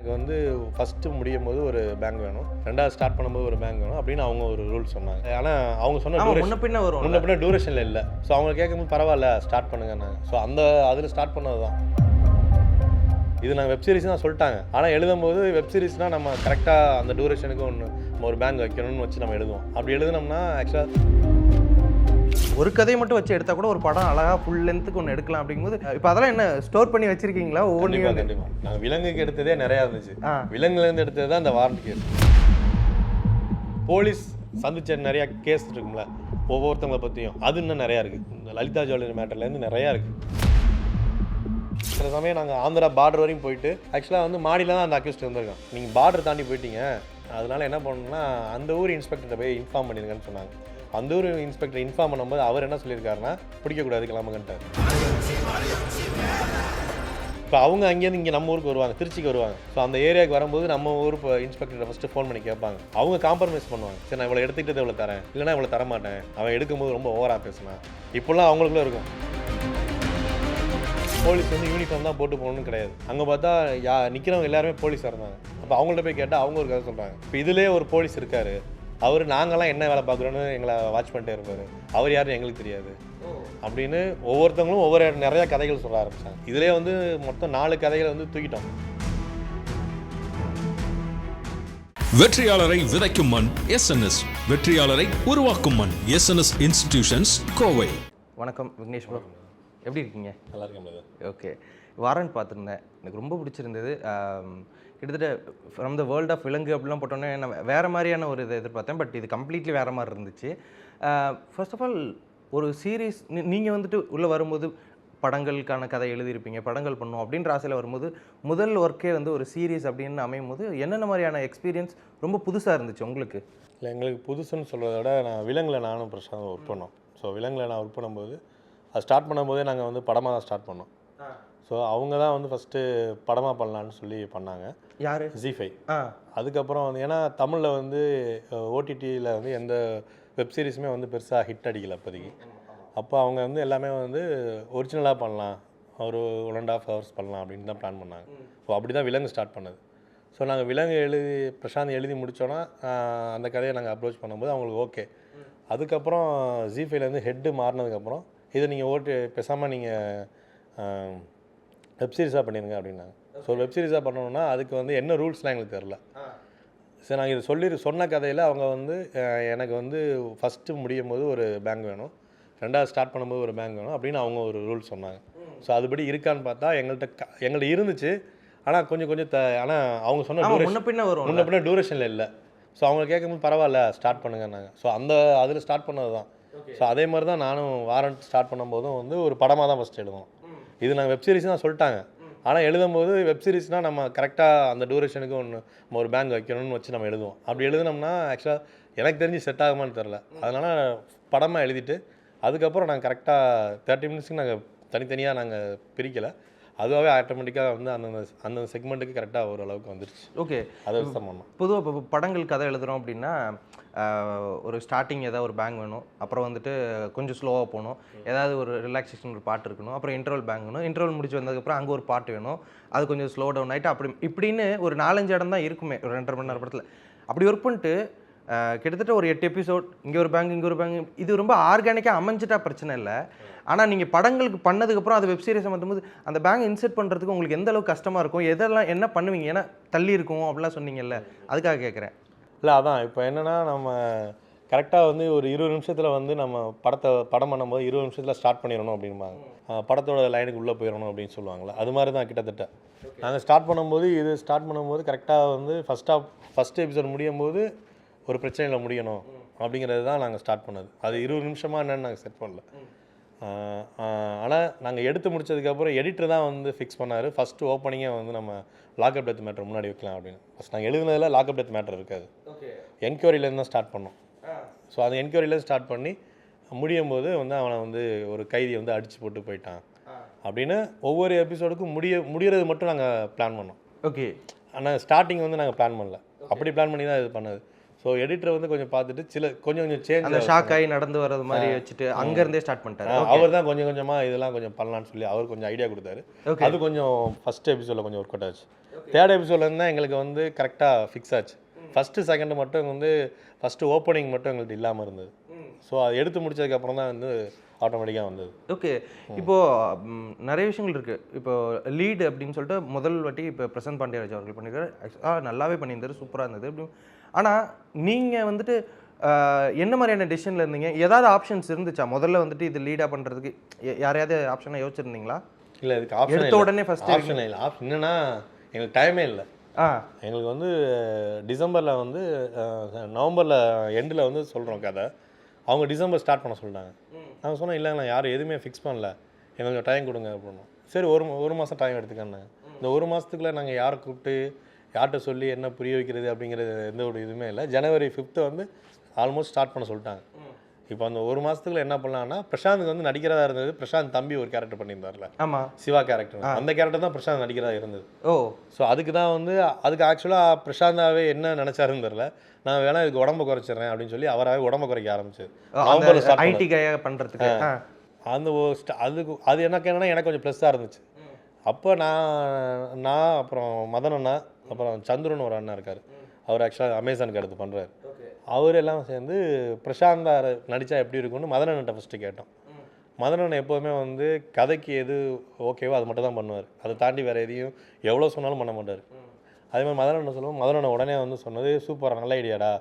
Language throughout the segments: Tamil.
எனக்கு வந்து ஃபஸ்ட்டு முடியும் போது ஒரு பேங்க் வேணும், ரெண்டாவது ஸ்டார்ட் பண்ணும்போது ஒரு பேங்க் வேணும் அப்படின்னு அவங்க ஒரு ரூல் சொன்னாங்க. ஆனால் அவங்க சொன்ன முன்ன பின்ன டூரேஷனில் இல்லை. ஸோ அவங்க கேட்கும்போது பரவாயில்ல ஸ்டார்ட் பண்ணுங்கன்னாங்க. ஸோ அதில் ஸ்டார்ட் பண்ணது தான் இது. நாங்கள் வெப் சீரிஸ் தான் சொல்லிட்டாங்க. ஆனால் எழுதும்போது வெப் சீரிஸ்னால் நம்ம கரெக்டாக அந்த டூரேஷனுக்கு நம்ம ஒரு பேங்க் வைக்கணும்னு வச்சு நம்ம எழுதுவோம். அப்படி எழுதுனோம்னா ஆக்சுவலாக ஒரு கதையை மட்டும் வச்சு எடுத்தால் கூட ஒரு படம் அழகாக ஃபுல் லென்த்துக்கு ஒன்று எடுக்கலாம் அப்படிங்கும்போது இப்போ அதெல்லாம் என்ன ஸ்டோர் பண்ணி வச்சிருக்கீங்களா? கண்டிப்பாக நாங்கள் விலங்குக்கு எடுத்ததே நிறையா இருந்துச்சு. விலங்குலேருந்து எடுத்தது தான் இந்த வாரண்ட் கேஸ். போலீஸ் சந்திச்ச நிறையா கேஸ் இருக்கும்ல ஒவ்வொருத்தவங்களை பற்றியும், அது இன்னும் நிறையா இருக்குது. இந்த லலிதா ஜுவல்லரி மேட்டர்லேருந்து நிறையா இருக்குது. சில சமயம் நாங்கள் ஆந்திரா பார்டர் வரையும் போயிட்டு ஆக்சுவலாக வந்து மாடியில் தான் அந்த அக்யூஸ்ட் வந்திருக்கோம். நீங்கள் பார்டர் தாண்டி போயிட்டீங்க, அதனால என்ன பண்ணணும்னா அந்த ஊர் இன்ஸ்பெக்டர்கிட்ட போய் இன்ஃபார்ம் பண்ணிருங்கன்னு சொன்னாங்க. அந்த ஊர் இன்ஸ்பெக்டர் இன்ஃபார்ம் பண்ணும்போது அவர் என்ன சொல்லியிருக்காருன்னா பிடிக்கக்கூடாது, கிளம்புங்கன்ட்டார். இப்போ அவங்க அங்கேருந்து இங்கே நம்ம ஊருக்கு வருவாங்க, திருச்சிக்கு வருவாங்க. ஸோ அந்த ஏரியாவுக்கு வரும்போது நம்ம ஊர் இப்போ இன்ஸ்பெக்டர் ஃபஸ்ட்டு ஃபோன் பண்ணி கேட்பாங்க. அவங்க காம்ப்ரமைஸ் பண்ணுவாங்க. சரி நான் இவ்வளோ எடுத்துக்கிட்டது இவ்வளோ தரேன், இல்லைனா இவ்வளோ தரமாட்டேன், அவன் எடுக்கும்போது ரொம்ப ஓவராக பேசினான். இப்போல்லாம் அவங்களுக்குள்ள இருக்கும். போலீஸ் வந்து யூனிஃபார்ம் தான் போட்டு போகணும்னு கிடையாது. அங்கே பார்த்தா நிற்கிறவங்க எல்லாருமே போலீஸாக இருந்தாங்க. அப்போ அவங்கள்ட்ட போய் கேட்டால் அவங்க ஒரு கதை சொல்கிறாங்க. இப்போ இதுலேயே ஒரு போலீஸ் இருக்கார், அவர் நாங்கள்லாம் என்ன வேலை பார்க்குறோன்னு எங்களை வாட்ச் பண்ணிட்டே இருப்பார், அவர் யாருன்னு எங்களுக்கு தெரியாது அப்படின்னு ஒவ்வொருத்தவங்களும் ஒவ்வொரு நிறையா கதைகள் சொல்ல ஆரம்பித்தாங்க. இதிலே வந்து மொத்தம் 4 கதைகளை வந்து தூக்கிட்டோம். வெற்றியாளரை விதைக்கும் மண் எஸ்என்எஸ், வெற்றியாளரை உருவாக்கும் மண் எஸ்என்எஸ் இன்ஸ்டிடியூஷன்ஸ், கோவை. வணக்கம் விக்னேஷ் ப்ரோ, எப்படி இருக்கீங்க? நல்லா இருக்கேன். ஓகே, வாரண்ட் பார்த்துருந்தேன், எனக்கு ரொம்ப பிடிச்சிருந்தது. கிட்டத்தட்ட ஃப்ரம் த வேர்ல்ட் ஆஃப் விலங்கு அப்படிலாம் போட்டோன்னே நான் வேறு மாதிரியான ஒரு இதை எதிர்பார்த்தேன். பட் இது கம்ப்ளீட்லி வேறு மாதிரி இருந்துச்சு. ஃபர்ஸ்ட் ஆஃப் ஆல் ஒரு சீரீஸ் நீங்கள் வந்துட்டு உள்ளே வரும்போது படங்களுக்கான கதை எழுதியிருப்பீங்க, படங்கள் பண்ணும் அப்படின்ற ஆசையில் வரும்போது முதல் ஒர்க்கே வந்து ஒரு சீரீஸ் அப்படின்னு அமையும் போது என்னென்ன மாதிரியான எக்ஸ்பீரியன்ஸ் ரொம்ப புதுசாக இருந்துச்சு உங்களுக்கு? இல்லை, எங்களுக்கு புதுசுன்னு சொல்கிறத விட விலங்கில் நானும் பிரசாதம் ஒர்க் பண்ணோம். ஸோ விலங்கில் நான் ஒர்க் பண்ணும்போது அது ஸ்டார்ட் பண்ணும்போதே நாங்கள் வந்து படமாக தான் ஸ்டார்ட் பண்ணோம். ஸோ அவங்க தான் வந்து ஃபஸ்ட்டு படமாக பண்ணலான்னு சொல்லி பண்ணாங்க. யார்? ஜி5. அதுக்கப்புறம் வந்து ஏன்னா தமிழில் வந்து ஓடிடியில் வந்து எந்த வெப் சீரிஸுமே வந்து பெருசாக ஹிட் அடிக்கலை அப்போதைக்கு. அப்போ அவங்க வந்து எல்லாமே வந்து ஒரிஜினலாக பண்ணலாம், ஒரு 1.5 hours பண்ணலாம் அப்படின்னு தான் பிளான் பண்ணாங்க. ஸோ அப்படி தான் விலங்கு ஸ்டார்ட் பண்ணது. ஸோ நாங்கள் விலங்கு பிரசாந்த் எழுதி முடித்தோன்னா அந்த கதையை நாங்கள் அப்ரோச் பண்ணும்போது அவங்களுக்கு ஓகே. அதுக்கப்புறம் ஜி5லேருந்து ஹெட்டு மாறினதுக்கப்புறம் இதை நீங்கள் பேசாமல் நீங்கள் வெப்சீரிஸாக பண்ணிடுங்க அப்படின்னாங்க. ஸோ வெப்சீரிஸாக பண்ணணுன்னா அதுக்கு வந்து என்ன ரூல்ஸ்லாம் எங்களுக்கு தெரில. சரி, நாங்கள் இது சொன்ன கதையில் அவங்க வந்து எனக்கு வந்து ஃபஸ்ட்டு முடியும் போது ஒரு பேங்க் வேணும், ரெண்டாவது ஸ்டார்ட் பண்ணும்போது ஒரு பேங்க் வேணும் அப்படின்னு அவங்க ஒரு ரூல் சொன்னாங்க. ஸோ அதுபடி இருக்கான்னு பார்த்தா எங்கள்கிட்ட இருந்துச்சு. ஆனால் கொஞ்சம் ஆனால் அவங்க சொன்ன முன்ன பின்ன டூரேஷனில் இல்லை. ஸோ அவங்க கேட்கும்போது பரவாயில்ல ஸ்டார்ட் பண்ணுங்கன்னாங்க. ஸோ அதில் ஸ்டார்ட் பண்ணது தான். ஸோ அதே மாதிரி தான் நானும் வாரண்ட் ஸ்டார்ட் பண்ணும்போதும் வந்து ஒரு படமாக தான் ஃபஸ்ட் எழுதுவோம். இது நாங்கள் வெப் சீரிஸ் தான் சொல்லிட்டாங்க. ஆனால் எழுதும்போது வெப் சீரிஸ்னால் நம்ம கரெக்டாக அந்த டூரேஷனுக்கு நம்ம ஒரு பேங்க் வைக்கணும்னு வச்சு நம்ம எழுதுவோம். அப்படி எழுதுனோம்னா ஆக்சுவலாக எனக்கு தெரிஞ்சு செட் ஆகுமான்னு தெரில. அதனால் படமாக எழுதிட்டு அதுக்கப்புறம் நாங்கள் கரெக்டாக 30 minutesக்கு நாங்கள் தனித்தனியாக நாங்கள் பிரிக்கலை. அதுவாகவே ஆட்டோமேட்டிக்காக வந்து அந்த செக்மெண்ட்டுக்கு கரெக்டாக ஓரளவுக்கு வந்துருச்சு. ஓகே, அதை வச்சு தான் பண்ணோம். பொதுவாக இப்போ படங்கள் கதை எழுதுகிறோம் அப்படின்னா ஒரு ஸ்டார்டிங் ஏதாவது ஒரு பேங்க் வேணும், அப்புறம் வந்துட்டு கொஞ்சம் ஸ்லோவாக போகணும், ஏதாவது ஒரு ரிலாக்ஸேஷன் ஒரு பாட்டு இருக்கணும், அப்புறம் இன்டர்வல் பேங்க் வேணும், இன்டர்வல் முடிச்சு வந்ததுக்கப்புறம் அங்கே ஒரு பாட்டு வேணும், அது கொஞ்சம் ஸ்லோ டவுன் ஆகிட்டு இப்படின்னு ஒரு 4-5 இடம் தான் இருக்குமே ஒரு 2.5 மணி நேரம் படத்தில். அப்படி ஒர்க் பண்ணிட்டு கிட்டத்தட்ட ஒரு 8 எபிசோட், இங்கே ஒரு பேங்க் இங்கே ஒரு பேங்க், இது ரொம்ப ஆர்கானிக்காக அமைஞ்சிட்டா பிரச்சனை இல்லை. ஆனால் நீங்கள் படங்களுக்கு பண்ணதுக்கப்புறம் அது வெப் சீரிஸை மாற்றும்போது அந்த பேங்க் இன்செர்ட் பண்ணுறதுக்கு உங்களுக்கு எந்த அளவுக்கு கஷ்டமாக இருக்கும், எதெல்லாம் என்ன பண்ணுவீங்க? ஏன்னா தள்ளி இருக்கும் அப்படிலாம் சொன்னீங்கல்ல, அதுக்காக கேட்குறேன். இல்லை, அதான் இப்போ என்னென்னா நம்ம கரெக்டாக வந்து ஒரு 20 நிமிஷத்தில் வந்து நம்ம படம் பண்ணும்போது 20 நிமிஷத்தில் ஸ்டார்ட் பண்ணிடணும் அப்படின்பாங்க. படத்தோட லைனுக்கு உள்ளே போயிடணும் அப்படின்னு சொல்லுவாங்களே, அது மாதிரி தான் கிட்டத்தட்ட நாங்கள் ஸ்டார்ட் பண்ணும்போது கரெக்டாக வந்து ஃபஸ்ட் எபிசோட் முடியும் போது ஒரு பிரச்சனையில் முடியணும் அப்படிங்கிறது தான் நாங்கள் ஸ்டார்ட் பண்ணது. அது 20 நிமிஷமாக என்னென்னு நாங்கள் செட் பண்ணல. ஆனால் நாங்கள் எடுத்து முடிச்சதுக்கப்புறம் எடிட்டர் தான் வந்து ஃபிக்ஸ் பண்ணார். ஃபஸ்ட்டு ஓப்பனிங்கே வந்து நம்ம லாக்அப் டெத் மேட்டர் முன்னாடி வைக்கலாம் அப்படின்னு. ஃபஸ்ட் நாங்கள் எழுதுனதில் லாக்அப் டெத் மேட்டர் இருக்காது, என்கொயரியிலேருந்து தான் ஸ்டார்ட் பண்ணோம். ஸோ அந்த என்கொயரியிலேருந்து ஸ்டார்ட் பண்ணி முடியும் போது வந்து அவனை வந்து ஒரு கைதி வந்து அடித்து போட்டு போயிட்டான் அப்படின்னு ஒவ்வொரு எபிசோடுக்கும் முடிகிறது மட்டும் நாங்கள் பிளான் பண்ணோம். ஓகே, ஆனால் ஸ்டார்டிங் வந்து நாங்கள் பிளான் பண்ணல, அப்படி பிளான் பண்ணி தான் இது பண்ணது. ஸோ எடிட்டர் வந்து கொஞ்சம் பார்த்துட்டு கொஞ்சம் அந்த சேஞ்ச் ஷாக் ஆகி நடந்து வர்றது மாதிரி வச்சுட்டு அங்கேருந்தே ஸ்டார்ட் பண்ணிட்டாரு. அவர் தான் கொஞ்சம் கொஞ்சமாக இதெல்லாம் கொஞ்சம் பண்ணலான்னு சொல்லி அவர் கொஞ்சம் ஐடியா கொடுத்தாரு. Okay. அது கொஞ்சம் ஃபஸ்ட் எபிசோடில் கொஞ்சம் ஒர்க் அவுட் ஆச்சு. தேர்ட் எபிசோட்லேருந்து தான் எங்களுக்கு வந்து கரெக்டாக ஃபிக்ஸ் ஆச்சு. ஃபஸ்ட்டு செகண்ட் மட்டும் வந்து ஃபஸ்ட்டு ஓப்பனிங் மட்டும் எங்கள்கிட்ட இல்லாமல் இருந்தது. ஸோ அது எடுத்து முடிச்சதுக்கப்புறம் தான் வந்து ஆட்டோமேட்டிக்காக வந்தது. ஓகே. இப்போது நிறைய விஷயங்கள் இருக்குது. இப்போ லீடு அப்படின்னு சொல்லிட்டு முதல் வாட்டி இப்போ பிரசன்ட் பாண்டியராஜ் அவர்கள் பண்ணியிருக்காரு. நல்லாவே பண்ணியிருந்தாரு, சூப்பராக இருந்தது. அப்படி ஆனால் நீங்கள் வந்துட்டு என்ன மாதிரியான டெசிஷனில் இருந்தீங்க? ஏதாவது ஆப்ஷன்ஸ் இருந்துச்சா முதல்ல வந்துட்டு இது லீடாக பண்ணுறதுக்கு? யாரையாவது ஆப்ஷனாக யோசிச்சிருந்தீங்களா? இல்லை, இதுக்கு ஆப்ஷன் எடுத்த உடனே ஃபஸ்ட்டு ஆப்ஷன் இல்லை. என்னன்னா எங்களுக்கு டைமே இல்லை. எங்களுக்கு வந்து டிசம்பரில் வந்து நவம்பரில் எண்டில் வந்து சொல்கிறோம் கதை. அவங்க டிசம்பர் ஸ்டார்ட் பண்ண சொல்லிட்டாங்க. நாங்கள் சொன்னோம் இல்லைங்களா யாரும் எதுவுமே ஃபிக்ஸ் பண்ணல, எங்களுக்கு கொஞ்சம் டைம் கொடுங்க அப்படின்னோம். சரி ஒரு மாதம் டைம் எடுத்துக்கோங்க. இந்த ஒரு மாதத்துக்குள்ளே நாங்கள் யாரை கூப்பிட்டு யார்கிட்ட சொல்லி என்ன புரிய வைக்கிறது அப்படிங்கிறது எந்த ஒரு இதுவுமே இல்லை. ஜனவரி 5 வந்து ஆல்மோஸ்ட் ஸ்டார்ட் பண்ண சொல்லிட்டாங்க. இப்போ அந்த ஒரு மாதத்துக்குள்ள என்ன பண்ணலாம்னா, பிரசாந்துக்கு வந்து நடிக்கிறதா இருந்தது. பிரசாந்த் தம்பி ஒரு கேரக்டர் பண்ணியிருந்தார்ல, ஆமாம், சிவா கேரக்டர். அந்த கேரக்டர் தான் பிரசாந்த் நடிக்கிறதா இருந்தது. ஓ, ஸோ அதுக்கு தான் வந்து அதுக்கு ஆக்சுவலாக பிரசாந்தாவே என்ன நினச்சாருன்னு தெரில. நான் வேணா இதுக்கு உடம்பு குறைச்சிட்றேன் அப்படின்னு சொல்லி அவராகவே உடம்பு குறைக்க ஆரம்பிச்சது. ஐடி கையாக பண்ணுறதுக்கு அந்த அது எனக்கு என்னன்னா எனக்கு கொஞ்சம் ப்ளஸ்ஸாக இருந்துச்சு. அப்போ நான் அப்புறம் மதன் அண்ணா, அப்புறம் சந்துருன்னு ஒரு அண்ணா இருக்கார். அவர் ஆக்சுவலாக அமேசானுக்கு அடுத்து பண்ணுறாரு. அவர் எல்லாம் சேர்ந்து பிரசாந்தா நடித்தா எப்படி இருக்குன்னு மதன் அண்ணன்ட்ட ஃபஸ்ட்டு கேட்டோம். மதன் அண்ணன் எப்போதுமே வந்து கதைக்கு எது ஓகேவோ அது மட்டும் தான் பண்ணுவார். அதை தாண்டி வேறு எதையும் எவ்வளோ சொன்னாலும் பண்ண மாட்டார். அதே மாதிரி மதன் அண்ணன் சொல்லுவோம். மதன் அண்ணன் உடனே வந்து சொன்னது, சூப்பராக நல்ல ஐடியாடா,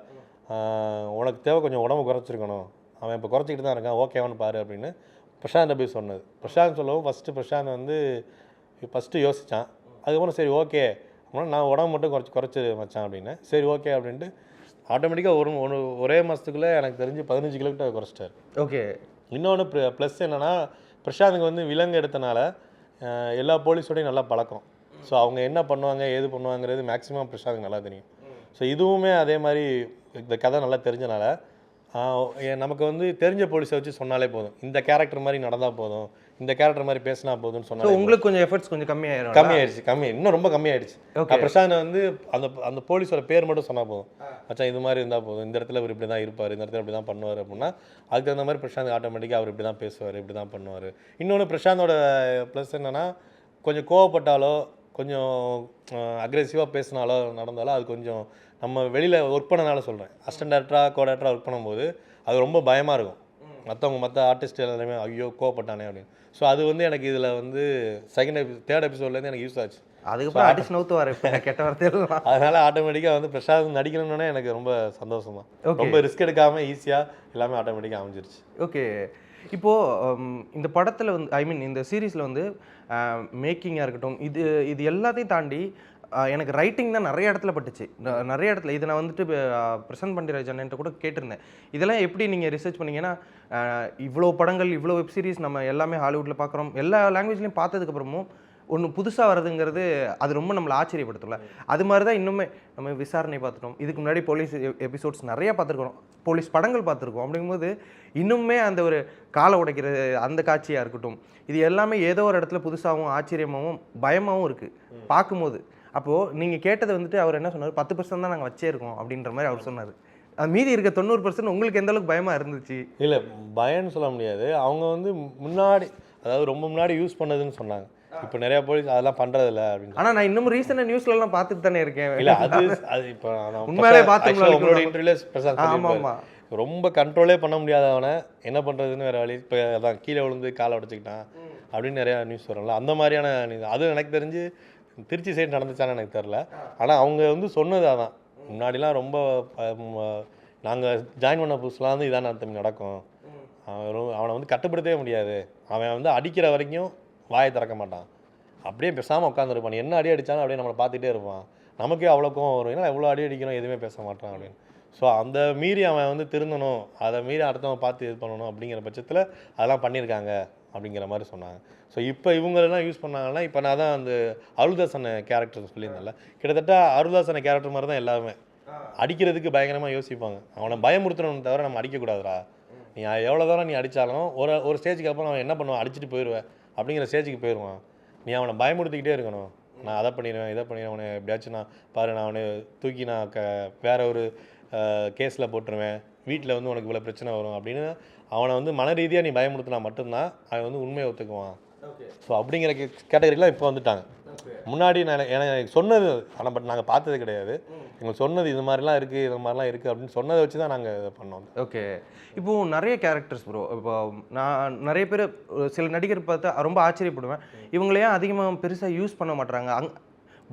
உனக்கு தேவை கொஞ்சம் உடம்பு குறைச்சிருக்கணும், அவன் இப்போ குறைச்சிக்கிட்டு தான் இருக்கான், ஓகேவான்னு பாரு அப்படின்னு பிரசாந்தை போய் சொன்னது. பிரசாந்த் சொல்லவும் பிரசாந்த் வந்து ஃபஸ்ட்டு யோசித்தான். அதுக்கப்புறம் சரி ஓகே அப்படின்னா நான் உடம்பு மட்டும் குறைச்சி வச்சான் அப்படின்னு. சரி ஓகே அப்படின்ட்டு ஆட்டோமேட்டிக்காக ஒரே மாதத்துக்குள்ளே எனக்கு தெரிஞ்சு 15 கிலோமீட்டர் குறைச்சிட்டார். ஓகே. இன்னொன்று ப்ளஸ் என்னென்னா, பிரசாந்துக்கு வந்து விலங்கு எடுத்தனால எல்லா போலீஸோடையும் நல்லா பழக்கம். ஸோ அவங்க என்ன பண்ணுவாங்க ஏது பண்ணுவாங்கிறது மேக்ஸிமம் பிரசாந்துக்கு நல்லா தெரியும். ஸோ இதுவுமே அதே மாதிரி இந்த கதை நல்லா தெரிஞ்சனால நமக்கு வந்து தெரிஞ்ச போலீஸை வச்சு சொன்னாலே போதும், இந்த கேரக்டர் மாதிரி நடந்தால் போதும், இந்த கேரக்டர் மாதிரி பேசினா போதும்னு சொன்னாங்க. உங்களுக்கு கொஞ்சம் எஃபர்ட்ஸ் கொஞ்சம் கம்மியாயிடுச்சு. இன்னும் ரொம்ப கம்மியாயிடுச்சு. பிரசாந்த் வந்து அந்த போலீஸோட பேர் மட்டும் சொன்னால் போதும், மச்சான் இது மாதிரி இருந்தால் போதும், இந்த இடத்துல அவர் இப்படி தான் இருப்பார், இந்த இடத்துல இப்படி தான் பண்ணுவார் அப்படின்னா அதுக்கு தகுந்த மாதிரி பிரசாந்த் ஆட்டோமேட்டிக்காக அவர் இப்படி தான் பேசுவார், இப்படி தான் பண்ணுவார். இன்னொன்று பிரசாந்தோட ப்ளஸ் என்னென்னா, கொஞ்சம் கோவப்பட்டாலோ கொஞ்சம் அக்ரெசிவாக பேசினாலோ நடந்தாலோ அது கொஞ்சம் நம்ம வெளியில் ஒர்க் பண்ணனால சொல்கிறேன். அசிஸ்டன்ட் டேரக்டராக கோ-டேரக்டராக ஒர்க் பண்ணும்போது அது ரொம்ப பயமாக இருக்கும். மற்ற ஆர்டிஸ்ட் எல்லாருமே ஐயோ கோவப்பட்டானே அப்படின்னு. ஸோ அது வந்து எனக்கு இதில் வந்து தேர்ட் எபிசோட்லேருந்து எனக்கு யூஸ் ஆச்சு. அதுக்கப்புறம் அடிச்சு நவுத்து வர கெட்ட வார்த்தையில் அதனால் ஆட்டோமேட்டிக்காக வந்து பிரசாந்த் நடிக்கணும்னே எனக்கு ரொம்ப சந்தோஷம் தான். ரொம்ப ரிஸ்க் எடுக்காமல் ஈஸியாக எல்லாமே ஆட்டோமேட்டிக்காக அமைஞ்சிருச்சு. ஓகே. இப்போது இந்த படத்தில் வந்து இந்த சீரீஸில் வந்து மேக்கிங்காக இருக்கட்டும், இது எல்லாத்தையும் தாண்டி எனக்கு ரைட்டிங் தான் நிறைய இடத்துல பட்டுச்சு. நிறைய இடத்துல இதை நான் வந்துட்டு பிரசன்ட் பாண்டியராஜ் அண்ணன்ட்ட கூட கேட்டிருந்தேன், இதெல்லாம் எப்படி நீங்கள் ரிசர்ச் பண்ணீங்கன்னா, இவ்வளோ படங்கள் இவ்வளோ வெப் சீரிஸ் நம்ம எல்லாமே ஹாலிவுட்டில் பார்க்குறோம், எல்லா லாங்குவேஜ்லையும் பார்த்ததுக்கப்புறமும் ஒன்று புதுசாக வர்றதுங்கிறது அது ரொம்ப நம்மளை ஆச்சரியப்படுத்தல. அது மாதிரி தான் இன்னுமே நம்ம விசாரணை பார்த்துட்டோம், இதுக்கு முன்னாடி போலீஸ் எபிசோட்ஸ் நிறையா பார்த்துருக்கோம், போலீஸ் படங்கள் பார்த்துருக்கோம். அப்படிங்கும்போது இன்னுமே அந்த ஒரு காலை உடைக்கிற அந்த காட்சியாக இருக்கட்டும், இது எல்லாமே ஏதோ ஒரு இடத்துல புதுசாகவும் ஆச்சரியமாகவும் பயமாகவும் இருக்குது பார்க்கும்போது. அப்போது நீங்கள் கேட்டது வந்துட்டு அவர் என்ன சொன்னார், 10% தான் நாங்கள் வச்சே இருக்கோம் அப்படின்ற மாதிரி அவர் சொன்னார். மீதி இருக்க 90% உங்களுக்கு எந்த அளவுக்கு பயமாக இருந்துச்சு? இல்லை பயம்னு சொல்ல முடியாது. அவங்க வந்து முன்னாடி, அதாவது ரொம்ப முன்னாடி யூஸ் பண்ணதுன்னு சொன்னாங்க. இப்போ நிறைய போலீஸ் அதெல்லாம் பண்றதில்ல அப்படின்னு. ஆனால் நான் இன்னும் ரீசெண்டாக நியூஸ்லலாம் பார்த்துட்டு தானே இருக்கேன். இல்லை அது இப்போ உண்மையிலே பார்த்து உங்களோட இன்டர்வியூல பிரசாந்த் ரொம்ப கண்ட்ரோலே பண்ண முடியாதவனை என்ன பண்ணுறதுன்னு வேறு வழி, இப்போ அதான் கீழே விழுந்து காலை உடச்சிக்கிட்டான் அப்படின்னு நிறையா நியூஸ் வரும்ல, அந்த மாதிரியான அது எனக்கு தெரிஞ்சு திருச்சி சைடு நடந்துச்சான்னு எனக்கு தெரில. ஆனால் அவங்க வந்து சொன்னது அதான், முன்னாடிலாம் ரொம்ப நாங்கள் ஜாயின் பண்ண புதுசுலாம் வந்து இதான் நடக்கும், அவனை வந்து கட்டுப்படுத்தவே முடியாது, அவன் வந்து அடிக்கிற வரைக்கும் வாயை திறக்க மாட்டான், அப்படியே பேசாமல் உட்காந்துருப்பான், என்ன அடி அடித்தாலும் அப்படியே நம்மளை பார்த்துட்டே இருப்பான், நமக்கே அவ்வளோக்கும் வரும், ஏன்னா எவ்வளோ அடி அடிக்கணும் எதுவுமே பேச மாட்டான் அப்படின்னு. ஸோ அந்த மீறி அவன் வந்து திருந்தணும், அதை மீறி அடுத்தவன் பார்த்து இது பண்ணணும் அப்படிங்கிற பட்சத்தில் அதெல்லாம் பண்ணியிருக்காங்க அப்படிங்கிற மாதிரி சொன்னாங்க. ஸோ இப்போ இவங்களெல்லாம் யூஸ் பண்ணாங்கன்னா, இப்போ நான் தான் அந்த அருள்தாசனை கேரக்டர் சொல்லியிருந்தேன்ல, கிட்டத்தட்ட அருள்தாசனை கேரக்டர் மாதிரி தான் எல்லாமே. அடிக்கிறதுக்கு பயங்கரமாக யோசிப்பாங்க, அவனை பயமுறுத்தணும்னு தவிர நம்ம அடிக்கக்கூடாதுரா, நீ எவ்வளோ தூரம் நீ அடித்தாலும் ஒரு ஸ்டேஜுக்கு அப்புறம் அவன் என்ன பண்ணுவான், அடிச்சுட்டு போயிடுவேன் அப்படிங்கிற ஸ்டேஜுக்கு போயிடுவான், நீ அவனை பயமுறுத்திக்கிட்டே இருக்கணும், நான் அதை பண்ணிடுவேன் இதை பண்ணிடுவேன், அவனை எப்படியாச்சும் நான் பாரு நான் அவனை தூக்கி நான் வேற ஒரு கேஸில் போட்டுருவேன், வீட்டில் வந்து உனக்கு இவ்வளோ பிரச்சனை வரும் அப்படின்னு அவனை வந்து மன ரீதியாக நீ பயமுறுத்தினா மட்டும்தான் அவன் வந்து உண்மையை ஒத்துக்குவான். ஸோ அப்படிங்கிற கேட்டகரிலாம் இப்போ வந்துட்டாங்க. முன்னாடி எனக்கு சொன்னது, ஆனால் பட் நாங்கள் பார்த்தது கிடையாது. எங்களுக்கு சொன்னது இது மாதிரிலாம் இருக்குது, இது மாதிரிலாம் இருக்குது அப்படின்னு சொன்னதை வச்சு தான் நாங்கள் இதை பண்ணோம். ஓகே. இப்போது நிறைய கேரக்டர்ஸ் ப்ரோ, இப்போ நான் நிறைய பேர் சில நடிகர் பார்த்தா ரொம்ப ஆச்சரியப்படுவேன், இவங்கள ஏன் அதிகமாக பெருசாக யூஸ் பண்ண மாட்றாங்க.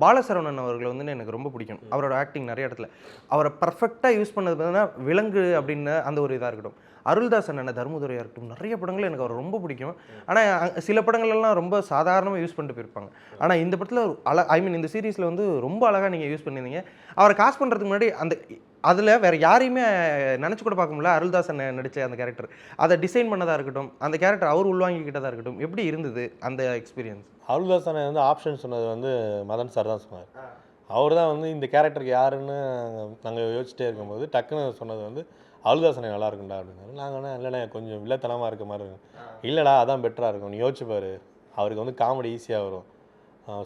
பாலசரவணன் அவர்கள் வந்து எனக்கு ரொம்ப பிடிக்கும். அவரோட ஆக்டிங் நிறைய இடத்துல அவரை பர்ஃபெக்டாக யூஸ் பண்ணது பார்த்தீங்கன்னா விலங்கு அப்படின்னு அந்த ஒரு இதாக இருக்கட்டும். அருள்தாசன் அண்ணன் தர்மதுரையாக இருக்கட்டும், நிறைய படங்கள் எனக்கு அவர் ரொம்ப பிடிக்கும். ஆனால் சில படங்கள்லாம் ரொம்ப சாதாரணமாக யூஸ் பண்ணிட்டு போயிருப்பாங்க. ஆனால் இந்த படத்தில் இந்த சீரீஸில் வந்து ரொம்ப அழகாக நீங்கள் யூஸ் பண்ணியிருந்தீங்க. அவரை காஸ்ட் பண்ணுறதுக்கு முன்னாடி அதில் வேறு யாரையுமே நினச்சி கூட பார்க்க முடியல. அருள்தாசன் நடித்த அந்த கேரக்டர், அதை டிசைன் பண்ணதாக இருக்கட்டும், அந்த கேரக்டர் அவர் உள்வாங்கிக்கிட்டதாக இருக்கட்டும், எப்படி இருந்தது அந்த எக்ஸ்பீரியன்ஸ்? அருள்தாசனை வந்து ஆப்ஷன் சொன்னது வந்து மதன் சார் தான் சொன்னார். அவர் தான் வந்து இந்த கேரக்டருக்கு யாருன்னு நாங்கள் யோசிச்சிட்டே இருக்கும்போது டக்குன்னு சொன்னது வந்து அருள்தாசனை நல்லா இருக்குண்டா அப்படின்னாரு. நாங்கள் இல்லைண்ணே கொஞ்சம் வில்லத்தனமாக இருக்க மாதிரி இருக்கும். இல்லைடா அதான் பெட்டராக இருக்கும், நீ யோசிச்சுப்பார், அவருக்கு வந்து காமெடி ஈஸியாக வரும்,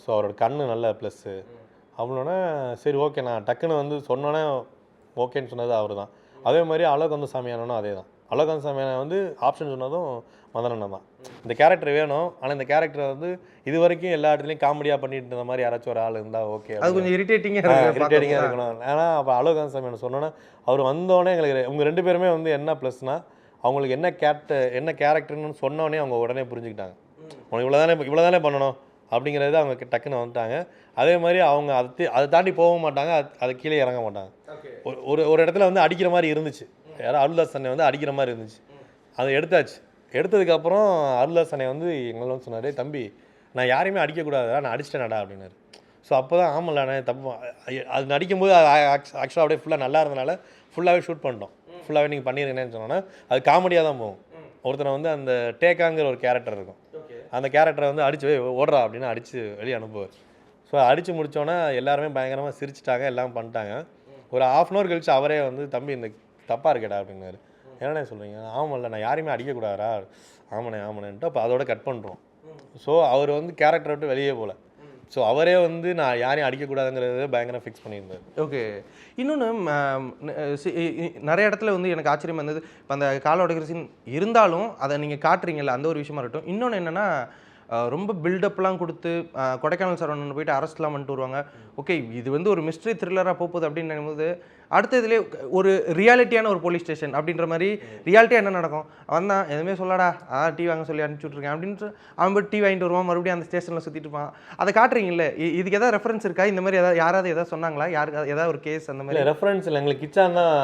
ஸோ அவரோட கண்ணு நல்ல ப்ளஸ்ஸு அப்படின்னா சரி ஓகே. நான் டக்குன்னு வந்து சொன்னோன்னே ஓகேன்னு சொன்னது அவர் தான். அதே மாதிரி அழகந்த சாமியானனும் அதே தான். அழகந்த சாமியான வந்து ஆப்ஷன் சொன்னதும் மதனண்ணன் தான். இந்த கேரக்டர் வேணும், ஆனால் இந்த கேரக்டரை வந்து இது வரைக்கும் எல்லா இடத்துலையும் காமெடியாக பண்ணிட்டு இருந்த மாதிரி யாராச்சும் ஒரு ஆள் இருந்தால் ஓகே, அது கொஞ்சம் இரிட்டேட்டிங்காக இருக்கணும். ஏன்னா அப்போ அழகந்த சாமியான சொன்னோன்னா அவர் வந்தோடனே எங்களுக்கு இவங்க 2 பேருமே வந்து என்ன ப்ளஸ்னால் அவங்களுக்கு என்ன கேரக்டர்னு சொன்னோடனே அவங்க உடனே புரிஞ்சுக்கிட்டாங்க. உனக்கு இவ்வளோ தானே பண்ணணும் அப்படிங்கிறது அவங்க டக்குன்னு வந்துட்டாங்க. அதே மாதிரி அவங்க அதை தாண்டி போக மாட்டாங்க, அது கீழே இறங்க மாட்டாங்க. ஒரு இடத்துல வந்து அடிக்கிற மாதிரி இருந்துச்சு, யாரும் அருள்தாசனை வந்து அடிக்கிற மாதிரி இருந்துச்சு, அதை எடுத்தாச்சு. எடுத்ததுக்கப்புறம் அருள்தாசனை வந்து எங்களை வந்து சொன்னார், தம்பி நான் யாரையுமே அடிக்கக்கூடாதா, நான் அடிச்சிட்டேனடா அப்படின்னாரு. ஸோ அப்போ தான் ஆமலானே தப்பு, அது நடிக்கும்போது அது ஆக்சுவலாக அப்படியே ஃபுல்லாக நல்லா இருந்தனால ஃபுல்லாகவே ஷூட் பண்ணிட்டோம். ஃபுல்லாகவே நீங்கள் பண்ணியிருக்கேன்னு சொன்னோன்னா அது காமெடியாக தான் போகும். ஒருத்தனை வந்து அந்த டேக்காங்கிற ஒரு கேரக்டர் இருக்கும், அந்த கேரக்டரை வந்து அடிச்சு ஓடுறா அப்படின்னு அடித்து வெளியே அனுப்புவார். ஸோ அடித்து முடித்தோன்னே எல்லாருமே பயங்கரமாக சிரிச்சிட்டாங்க, எல்லாம் பண்ணிட்டாங்க. ஒரு 1/2 hour கழிச்சு அவரே வந்து தம்பி இந்த தப்பாக இருக்கேடா அப்படின்னாரு. என்னண்ணே சொல்கிறீங்க? ஆமாம்ல நான் யாரையுமே அடிக்கக்கூடாதா? ஆமாண்ணேன்ட்டு அப்போ அதோட கட் பண்ணுறோம். ஸோ அவர் வந்து கேரக்டரை விட்டு வெளியே போகல. ஸோ அவரே வந்து நான் யாரையும் அடிக்கக்கூடாதுங்கிறத பயங்கரம் ஃபிக்ஸ் பண்ணியிருந்தார். ஓகே. இன்னொன்று நிறைய இடத்துல வந்து எனக்கு ஆச்சரியமாக இருந்தது, இப்போ அந்த கால உடைக்கிற சீன் இருந்தாலும் அதை நீங்கள் காட்டுறீங்கல்ல, அந்த ஒரு விஷயமா இருக்கட்டும். இன்னொன்று என்னென்னா ரொம்ப பில்டப்லாம் கொடுத்து கொடைக்கானல் சரவணன் போயிட்டு அரெஸ்ட்லாம் பண்ணிட்டு வருவாங்க. ஓகே, இது வந்து ஒரு மிஸ்ட்ரி த்ரில்லராக போகுது அப்படின்னு நினைக்கும்போது அடுத்த இதுலேயே ஒரு ரியாலிட்டியான ஒரு போலீஸ் ஸ்டேஷன் அப்படின்ற மாதிரி ரியாலிட்டியாக என்ன நடக்கும், அவன் தான் எதுவுமே சொல்லாடா டீ வாங்க சொல்லி அனுப்பிச்சி விட்ருக்கேன் அப்படின்ட்டு அவன் போய் டீ வாங்கிட்டு வருவான், மறுபடியும் அந்த ஸ்டேஷனில் சுற்றிட்டு இருப்பான். அதை காட்டுறீங்கல்ல, இதுக்கு எதாவது ரெஃபரன்ஸ் இருக்கா? இந்த மாதிரி யாராவது எதாவது சொன்னாங்களா? யாருக்கு ஏதாவது ஒரு கேஸ் அந்த மாதிரி? ரெஃபரன்ஸ் இல்லை, எங்களுக்கு கிச்சான் தான்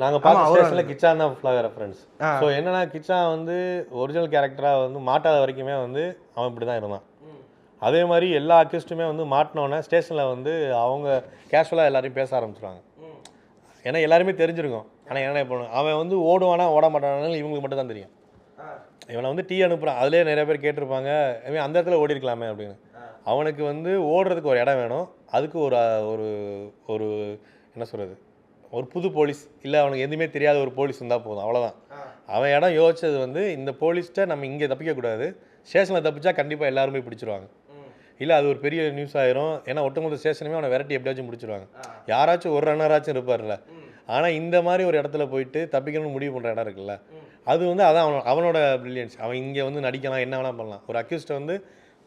நாங்கள் பார்த்த ஸ்டேஷனில் கிச்சான் தான் ஃபுல்லாக ரெஃபரன்ஸ். ஸோ என்னன்னா கிச்சான் வந்து ஒரிஜினல் கேரக்டராக வந்து மாட்டாத வரைக்குமே வந்து அவன் இப்படி தான் இருந்தான். அதே மாதிரி எல்லா அக்யூஸ்டுமே வந்து மாட்டினோன்னே ஸ்டேஷனில் வந்து அவங்க கேஷுவலாக எல்லாரையும் பேச ஆரம்பிச்சிடுவாங்க. ஏன்னா எல்லாருமே தெரிஞ்சிருக்கும். ஆனால் என்ன பண்ணுவோம், அவன் வந்து ஓடுவானா ஓட மாட்டானாலும் இவங்களுக்கு மட்டும் தான் தெரியும். இவனை வந்து டீ அனுப்புகிறான், அதிலே நிறைய பேர் கேட்டிருப்பாங்க இவன் அந்த இடத்துல ஓடி இருக்கலாமே அப்படின்னு. அவனுக்கு வந்து ஓடுறதுக்கு ஒரு இடம் வேணும், அதுக்கு ஒரு ஒரு என்ன சொல்கிறது, ஒரு புது போலீஸ் இல்லை அவனுக்கு எதுவுமே தெரியாத ஒரு போலீஸ் இருந்தால் போதும், அவ்வளோதான். அவன் இடம் யோசிச்சது வந்து இந்த போலீஸ்கிட்ட நம்ம இங்கே தப்பிக்கக்கூடாது, ஸ்டேஷனில் தப்பிச்சா கண்டிப்பாக எல்லாருமே பிடிச்சிருவாங்க, இல்லை அது ஒரு பெரிய நியூஸ் ஆயிரும். ஏன்னா ஒட்டுமொத்த ஸ்டேஷனுமே அவனை விரட்டி எப்படியாச்சும் முடிச்சிருவாங்க, யாராச்சும் ஒரு ரன்னராச்சும் இருப்பார்ல. ஆனால் இந்த மாதிரி ஒரு இடத்துல போயிட்டு தப்பிக்கணும்னு முடிவு பண்ணுற இடம் இருக்குல்ல, அது வந்து அதான் அவனோட பிரில்லியன்ஸ். அவன் இங்கே வந்து நடிக்கலாம், என்ன வேணால் பண்ணலாம். ஒரு அக்யூஸ்ட்டை வந்து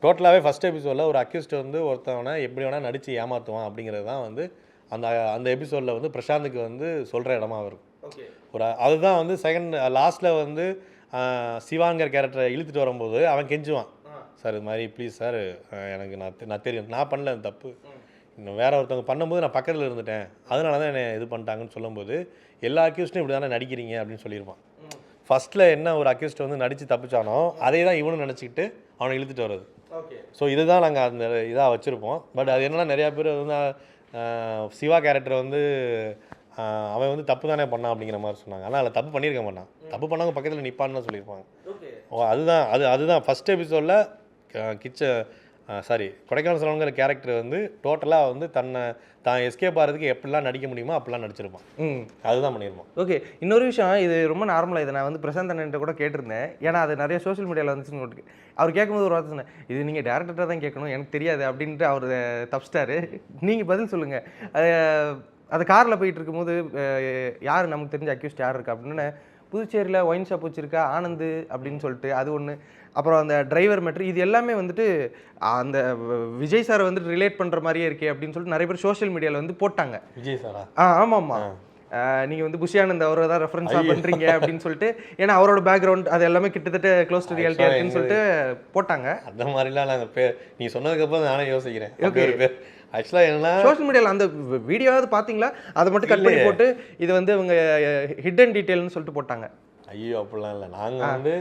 டோட்டலாகவே ஃபஸ்ட் எபிசோடில் ஒரு அக்யூஸ்ட்டை வந்து ஒருத்தவனை எப்படி வேணால் நடித்து ஏமாற்றுவான் அப்படிங்கிறது தான் வந்து அந்த எபிசோடில் வந்து பிரசாந்துக்கு வந்து சொல்கிற இடமா இருக்கும். அதுதான் வந்து செகண்ட் லாஸ்ட்டில் வந்து சிவாங்கிற கேரக்டரை இழுத்துட்டு வரும்போது அவன் கெஞ்சுவான், சார் இது மாதிரி ப்ளீஸ் சார் எனக்கு நான் தெரியும் நான் பண்ணல தப்பு, இன்னும் வேற ஒருத்தவங்க பண்ணும்போது நான் பக்கத்தில் இருந்துட்டேன், அதனால தான் என்னை இது பண்ணிட்டாங்கன்னு சொல்லும்போது எல்லா அக்யூஸ்டும் இப்படி தானே நடிக்கிறீங்க அப்படின்னு சொல்லியிருப்பான். ஃபஸ்ட்டில் என்ன ஒரு அக்யூஸ்ட் வந்து நடித்து தப்பிச்சானோ அதே தான் இவனும் நினச்சிக்கிட்டு அவனை இழுத்துட்டு வர்றது. ஸோ இதுதான் நாங்கள் அந்த இதாக வச்சுருப்போம். பட் அது என்னன்னா நிறையா பேர் வந்து சிவா கேரக்டர் வந்து அவன் வந்து தப்பு தானே பண்ணான் அப்படிங்கிற மாதிரி சொன்னாங்க. ஆனால் அதில் தப்பு பண்ணியிருக்க மாட்டான், தப்பு பண்ணவங்க பக்கத்தில் நிற்பான்னு தான் சொல்லியிருப்பாங்க. அதுதான் ஃபஸ்ட் எபிசோடில் கொடைக்கானல் சரவணங்கிற கேரக்டர் வந்து டோட்டலாக வந்து தான் எஸ்கேப் ஆகிறதுக்கு எப்படிலாம் நடிக்க முடியுமோ அப்படிலாம் நடிச்சிருப்பான். அதுதான் பண்ணியிருப்பான். ஓகே. இன்னொரு விஷயம், இது ரொம்ப நார்மலாக, இதை நான் வந்து பிரசாந்த் அண்ணன்ட்ட கூட கேட்டிருந்தேன். ஏன்னா அது நிறைய சோஷியல் மீடியாவில் வந்துச்சுன்னு அவர் கேட்கும்போது ஒரு வார்த்தை சொன்னேன், இது நீங்கள் டேரக்டர்கிட்ட தான் கேட்கணும், எனக்கு தெரியாது அப்படின்ட்டு அவர் தப்பிச்சிட்டாரு. நீங்கள் பதில் சொல்லுங்கள். அது காரில் போயிட்டு இருக்கும்போது யார் நமக்கு தெரிஞ்ச அக்யூஸ்ட் யார் இருக்கா அப்படின்னு புதுச்சேரியில் ஒயின் ஷாப் வச்சுருக்கா ஆனந்த் அப்படின்னு சொல்லிட்டு அது ஒன்று. அப்புறம் அந்த டிரைவர் மேட்ரு இது எல்லாமே வந்துட்டு அந்த விஜய் சாரை வந்துட்டு ரிலேட் பண்ணுற மாதிரியே இருக்கே அப்படின்னு சொல்லிட்டு நிறைய பேர் சோஷியல் மீடியாவில் வந்து போட்டாங்க. விஜய் சாரா? ஆமாம்மா. நீங்கள் வந்து புஷியானந்த் அவரை தான் ரெஃபரன்ஸாக பண்ணுறீங்க அப்படின்னு சொல்லிட்டு, ஏன்னா அவரோட பேக்ரவுண்ட் அது எல்லாமே கிட்டத்தட்ட க்ளோஸ் டு ரியாலிட்டி இருக்குன்னு சொல்லிட்டு போட்டாங்க. அந்த மாதிரிலாம் நாங்கள் பேர் நீ சொன்னதுக்கப்புறம் நானே யோசிக்கிறேன். ஓகே ஒரு பேர் ஆக்சுவலாக என்னன்னா சோஷியல் மீடியாவில் அந்த வீடியோவாவது பார்த்தீங்களா? அதை மட்டும் கட் பண்ணி போட்டு இது வந்து இவங்க ஹிடன் டீட்டெயில்னு சொல்லிட்டு போட்டாங்க. ஐயோ அப்படிலாம் இல்லை. நாங்கள் வந்து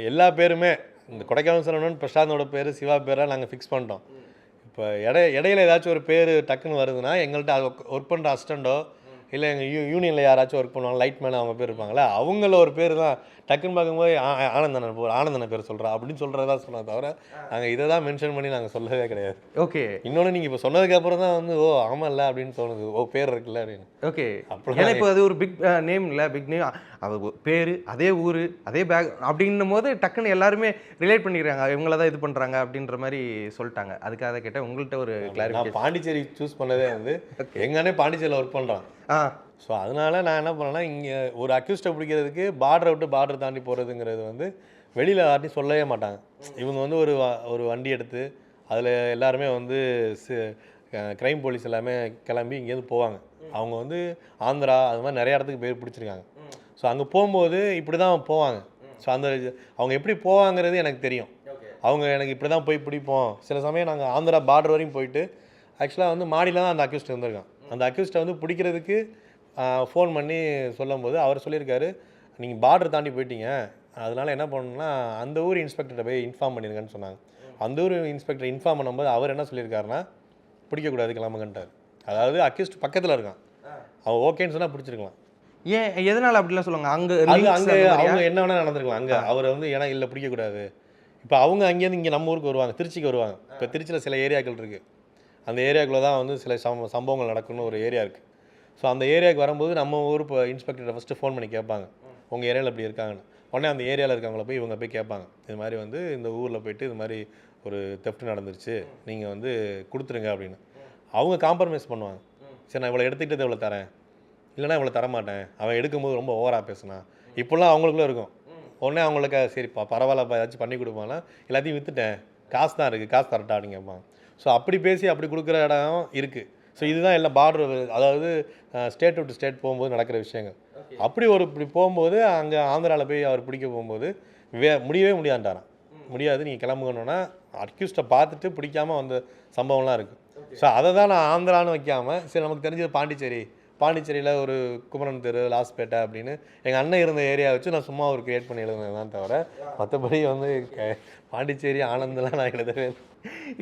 எல்லா பேருமே இந்த கொடைக்கானல் சரவணன் பிரசாந்தோட பேர் சிவா பேராக நாங்கள் ஃபிக்ஸ் பண்ணிட்டோம். இப்போ இடையில ஏதாச்சும் ஒரு பேர் டக்குன்னு வருதுன்னா எங்கள்கிட்ட அது ஒர்க் பண்ணுற அசிஸ்டண்ட்டோ இல்லை எங்கள் யூனியனில் யாராச்சும் ஒர்க் பண்ணுவாங்க லைட் மேன் அவங்க பேர் இருப்பாங்களே அவங்கள ஒரு பேர் தான் டக்குன்னு பார்க்கும்போது ஆனந்தன பேர் சொல்கிறா அப்படின்னு சொல்கிறதா சொன்னதை தவிர நாங்கள் இதை தான் மென்ஷன் பண்ணி நாங்கள் சொல்லவே கிடையாது. ஓகே. இன்னொன்று நீங்கள் இப்போ சொன்னதுக்கப்புறம் தான் வந்து ஓ ஆமாம்ல அப்படின்னு தோணுது, ஓ பேர் இருக்குல்ல அப்படின்னு. ஓகே. ஏன்னா இப்போ அது ஒரு பிக் நேம் இல்லை, பிக் நேம், அது பேர் அதே ஊர் அதே பேக் அப்படின்னும் போது டக்குன்னு எல்லாருமே ரிலேட் பண்ணிக்கிறாங்க, இவங்கள தான் இது பண்ணுறாங்க அப்படின்ற மாதிரி சொல்லிட்டாங்க. அதுக்காக கேட்டால் உங்கள்கிட்ட ஒரு கிளாரிஃபிகேஷன். பாண்டிச்சேரி சூஸ் பண்ணதே வந்து எங்கன்னே பாண்டிச்சேரியில் ஒர்க் பண்ணுறான். ஸோ அதனால நான் என்ன பண்ணேன்னா இங்கே ஒரு அக்யூஸ்டை பிடிக்கிறதுக்கு பார்டரை விட்டு பார்டர் தாண்டி போகிறதுங்கிறது வந்து வெளியில் யார்ட்டையும் சொல்லவே மாட்டாங்க. இவங்க வந்து ஒரு வண்டி எடுத்து அதில் எல்லாருமே வந்து க்ரைம் போலீஸ் எல்லாமே கிளம்பி இங்கேருந்து போவாங்க. அவங்க வந்து ஆந்திரா அது மாதிரி நிறைய இடத்துக்கு பேர் பிடிச்சிருக்காங்க. ஸோ அங்கே போகும்போது இப்படி தான் போவாங்க. ஸோ அந்த அவங்க எப்படி போவாங்கிறது எனக்கு தெரியும். அவங்க எனக்கு இப்படி தான் போய் பிடிப்போம். சில சமயம் நாங்கள் ஆந்திரா பார்டர் வரையும் போயிட்டு ஆக்சுவலாக வந்து மாடியில் தான் அந்த அக்யூஸ்ட் வந்திருக்கான். அந்த அக்யூஸ்ட்டை வந்து பிடிக்கிறதுக்கு ஃபோன் பண்ணி சொல்லும்போது அவர் சொல்லியிருக்காரு, நீங்கள் பார்டர் தாண்டி போயிட்டீங்க, அதனால் என்ன பண்ணணும்னா அந்த ஊர் இன்ஸ்பெக்டர்கிட்ட போய் இன்ஃபார்ம் பண்ணியிருக்கேன்னு சொன்னாங்க. அந்த ஊர் இன்ஸ்பெக்டர் இன்ஃபார்ம் பண்ணும்போது அவர் என்ன சொல்லியிருக்காருன்னா பிடிக்கக்கூடாது கிளம்புங்கன்ட்டார். அதாவது அக்யூஸ்ட் பக்கத்தில் இருக்கான், அவன் ஓகேன்னு சொன்னால் பிடிச்சிருக்கலாம். ஏன் எதனால் அப்படிலாம் சொல்லுவாங்க? அங்கே அவங்க என்ன வேணால் நடந்திருக்கலாம். அங்கே அவர் வந்து ஏன்னா இல்லை பிடிக்கக்கூடாது. இப்போ அவங்க அங்கேருந்து இங்கே நம்ம ஊருக்கு வருவாங்க, திருச்சிக்கு வருவாங்க. இப்போ திருச்சியில் சில ஏரியாக்கள் இருக்குது, அந்த ஏரியாக்குள்ளே தான் வந்து சில சம்பவங்கள் நடக்குன்னு ஒரு ஏரியா இருக்குது. ஸோ அந்த ஏரியாவுக்கு வரும்போது நம்ம ஊர் இப்போ இன்ஸ்பெக்டரை ஃபஸ்ட்டு ஃபோன் பண்ணி கேட்பாங்க, உங்கள் ஏரியாவில் இப்படி இருக்காங்கன்னு. உடனே அந்த ஏரியாவில் இருக்கவங்கள போய் இவங்க போய் கேட்பாங்க, இது மாதிரி வந்து இந்த ஊரில் போயிட்டு இது மாதிரி ஒரு தெஃப்ட் நடந்துருச்சு, நீங்கள் வந்து கொடுத்துருங்க அப்படின்னு. அவங்க காம்ப்ரமைஸ் பண்ணுவாங்க. சரி நான் இவ்வளோ எடுத்துக்கிட்டது இவ்வளோ தரேன், இல்லைனா இவ்வளோ தரமாட்டேன், அவன் எடுக்கும்போது ரொம்ப ஓவராக பேசுனான், இப்போல்லாம் அவங்களுக்குள்ளே இருக்கும். உடனே அவங்களுக்கு சரிப்பா பரவாயில்லப்பா ஏதாச்சும் பண்ணி கொடுப்பாங்கன்னா எல்லாத்தையும் விற்றுட்டேன், காசு தான் இருக்குது, காசு தரட்டா அப்படின்னு கேட்பாங்க. ஸோ அப்படி பேசி அப்படி கொடுக்குற இடம் இருக்குது. ஸோ இதுதான் எல்லாம் பார்டர், அதாவது ஸ்டேட் டு ஸ்டேட் போகும்போது நடக்கிற விஷயங்கள். அப்படி இப்படி போகும்போது அங்கே ஆந்திராவில் போய் அவர் பிடிக்க போகும்போது முடியவே முடியாண்டாரான். முடியாது நீங்கள் கிளம்புகணுன்னா அக்யூஸ்ட்டை பார்த்துட்டு பிடிக்காமல் வந்த சம்பவம்லாம் இருக்குது. ஸோ அதை தான் நான் ஆந்திரான்னு வைக்காமல் சரி நமக்கு தெரிஞ்சது பாண்டிச்சேரியில் ஒரு குமரன் தெரு லாஸ்பேட்டை அப்படின்னு எங்கள் அண்ணன் இருந்த ஏரியா வச்சு நான் சும்மா ஒரு கிரியேட் பண்ணி எழுதுனது தான் தவிர மற்றபடி வந்து பாண்டிச்சேரி ஆனந்தெலாம் நான் எழுதவே.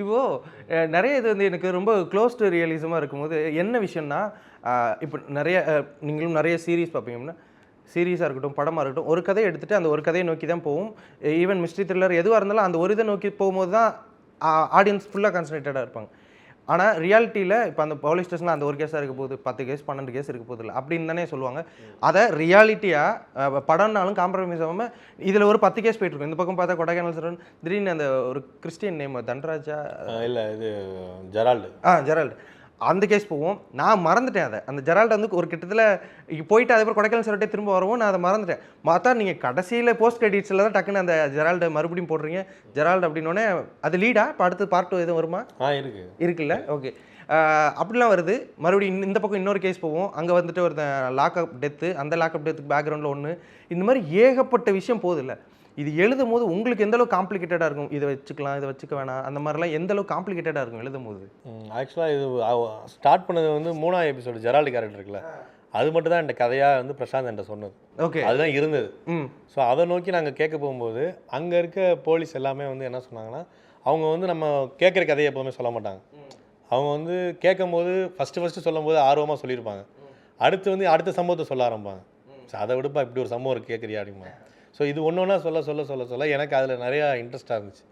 இப்போது நிறைய இது வந்து எனக்கு ரொம்ப க்ளோஸ் டு ரியலிசமாக இருக்கும்போது என்ன விஷயம்னா, இப்போ நிறைய நீங்களும் நிறைய சீரீஸ் பார்ப்பீங்கன்னா, சீரீஸாக இருக்கட்டும் படமாக இருக்கட்டும், ஒரு கதையை எடுத்துகிட்டு அந்த ஒரு கதையை நோக்கி தான் போகும். ஈவன் மிஸ்ட்ரி த்ரில்லர் எதுவாக இருந்தாலும் அந்த ஒரு இதை நோக்கி போகும்போது தான் ஆடியன்ஸ் ஃபுல்லாக கான்சன்ட்ரேட்டடாக இருப்பாங்க. ஆனால் ரியாலிட்டியில் இப்போ அந்த போலீஸ் ஸ்டேஷனில் அந்த ஒரு கேஸாக இருக்க போகுது, 10 கேஸ் 12 கேஸ் இருக்க போகுது இல்லை அப்படின்னு தானே சொல்லுவாங்க. அதை ரியாலிட்டியாக படம்னாலும் காம்ப்ரமைஸ் ஆகாமல் இதில் ஒரு 10 கேஸ் போயிட்டுருக்கும். இந்த பக்கம் பார்த்தா கொடைக்கானல் சரவணன், திடீர்னு அந்த ஒரு கிறிஸ்டியன் நேம் தன்ராஜா இல்லை இது ஜெரால்டு ஜெரால்டு அந்த கேஸ் போவோம். நான் மறந்துட்டேன் அதை. அந்த ஜெரால்டு வந்து ஒரு கிட்டத்தில் போயிட்டு அதுக்கப்புறம் கொடைக்கானல் சரவட்டே திரும்ப வரவும் நான் அதை மறந்துட்டேன். பார்த்தா நீங்கள் கடைசியில் போஸ்ட் கிரெடிட்ஸில் தான் டக்குன்னு அந்த ஜெரால்டு மறுபடியும் போடுறீங்க. ஜெரால்டு அப்படின்னோடனே அது லீடா இப்போ அடுத்து பார்ட் 2 எதுவும் வருமா? இருக்குல்ல. ஓகே, அப்படிலாம் வருது. மறுபடியும் இந்த பக்கம் இன்னொரு கேஸ் போவோம். அங்கே வந்துட்டு ஒரு லாக்அப் டெத்து, அந்த லாக்அப் டெத்துக்கு பேக்ரவுண்டில் ஒன்று, இந்த மாதிரி ஏகப்பட்ட விஷயம் போகுது இல்லை. இது எழுதும் போது உங்களுக்கு எந்த அளவுக்கு காம்ப்ளிகேட்டடாக இருக்கும்? இதை வச்சுக்கலாம், இதை வச்சுக்க வேணாம், அந்த மாதிரிலாம் எந்த அளவுக்கு காம்ப்ளிகேட்டடாக இருக்கும் எழுதும் போது? ஆக்சுவலாக இது ஸ்டார்ட் பண்ணது வந்து 3ஆம் எபிசோடு ஜெரால்டு கேரக்டர் இருக்குல்ல, அது மட்டும் தான் என் கதையாக வந்து பிரசாந்த் என்கிட்ட சொன்னது. ஓகே, அதுதான் இருந்தது. ஸோ அதை நோக்கி நாங்கள் கேட்க போகும்போது அங்கே இருக்க போலீஸ் எல்லாமே வந்து என்ன சொன்னாங்கன்னா, அவங்க வந்து நம்ம கேட்குற கதையை எப்போவுமே சொல்ல மாட்டாங்க. அவங்க வந்து கேட்கும் போது ஃபஸ்ட்டு சொல்லும் போது ஆர்வமாக சொல்லியிருப்பாங்க. அடுத்து வந்து அடுத்த சம்பவத்தை சொல்ல ஆரம்பிப்பாங்க. ஸோ அதை விடுப்பா இப்படி ஒரு சம்பவம் இருக்குது கேட்குறியா அப்படிமா. ஸோ இது ஒன்று ஒன்றா சொல்ல எனக்கு அதில் நிறையா இன்ட்ரெஸ்ட்டாக இருந்துச்சு.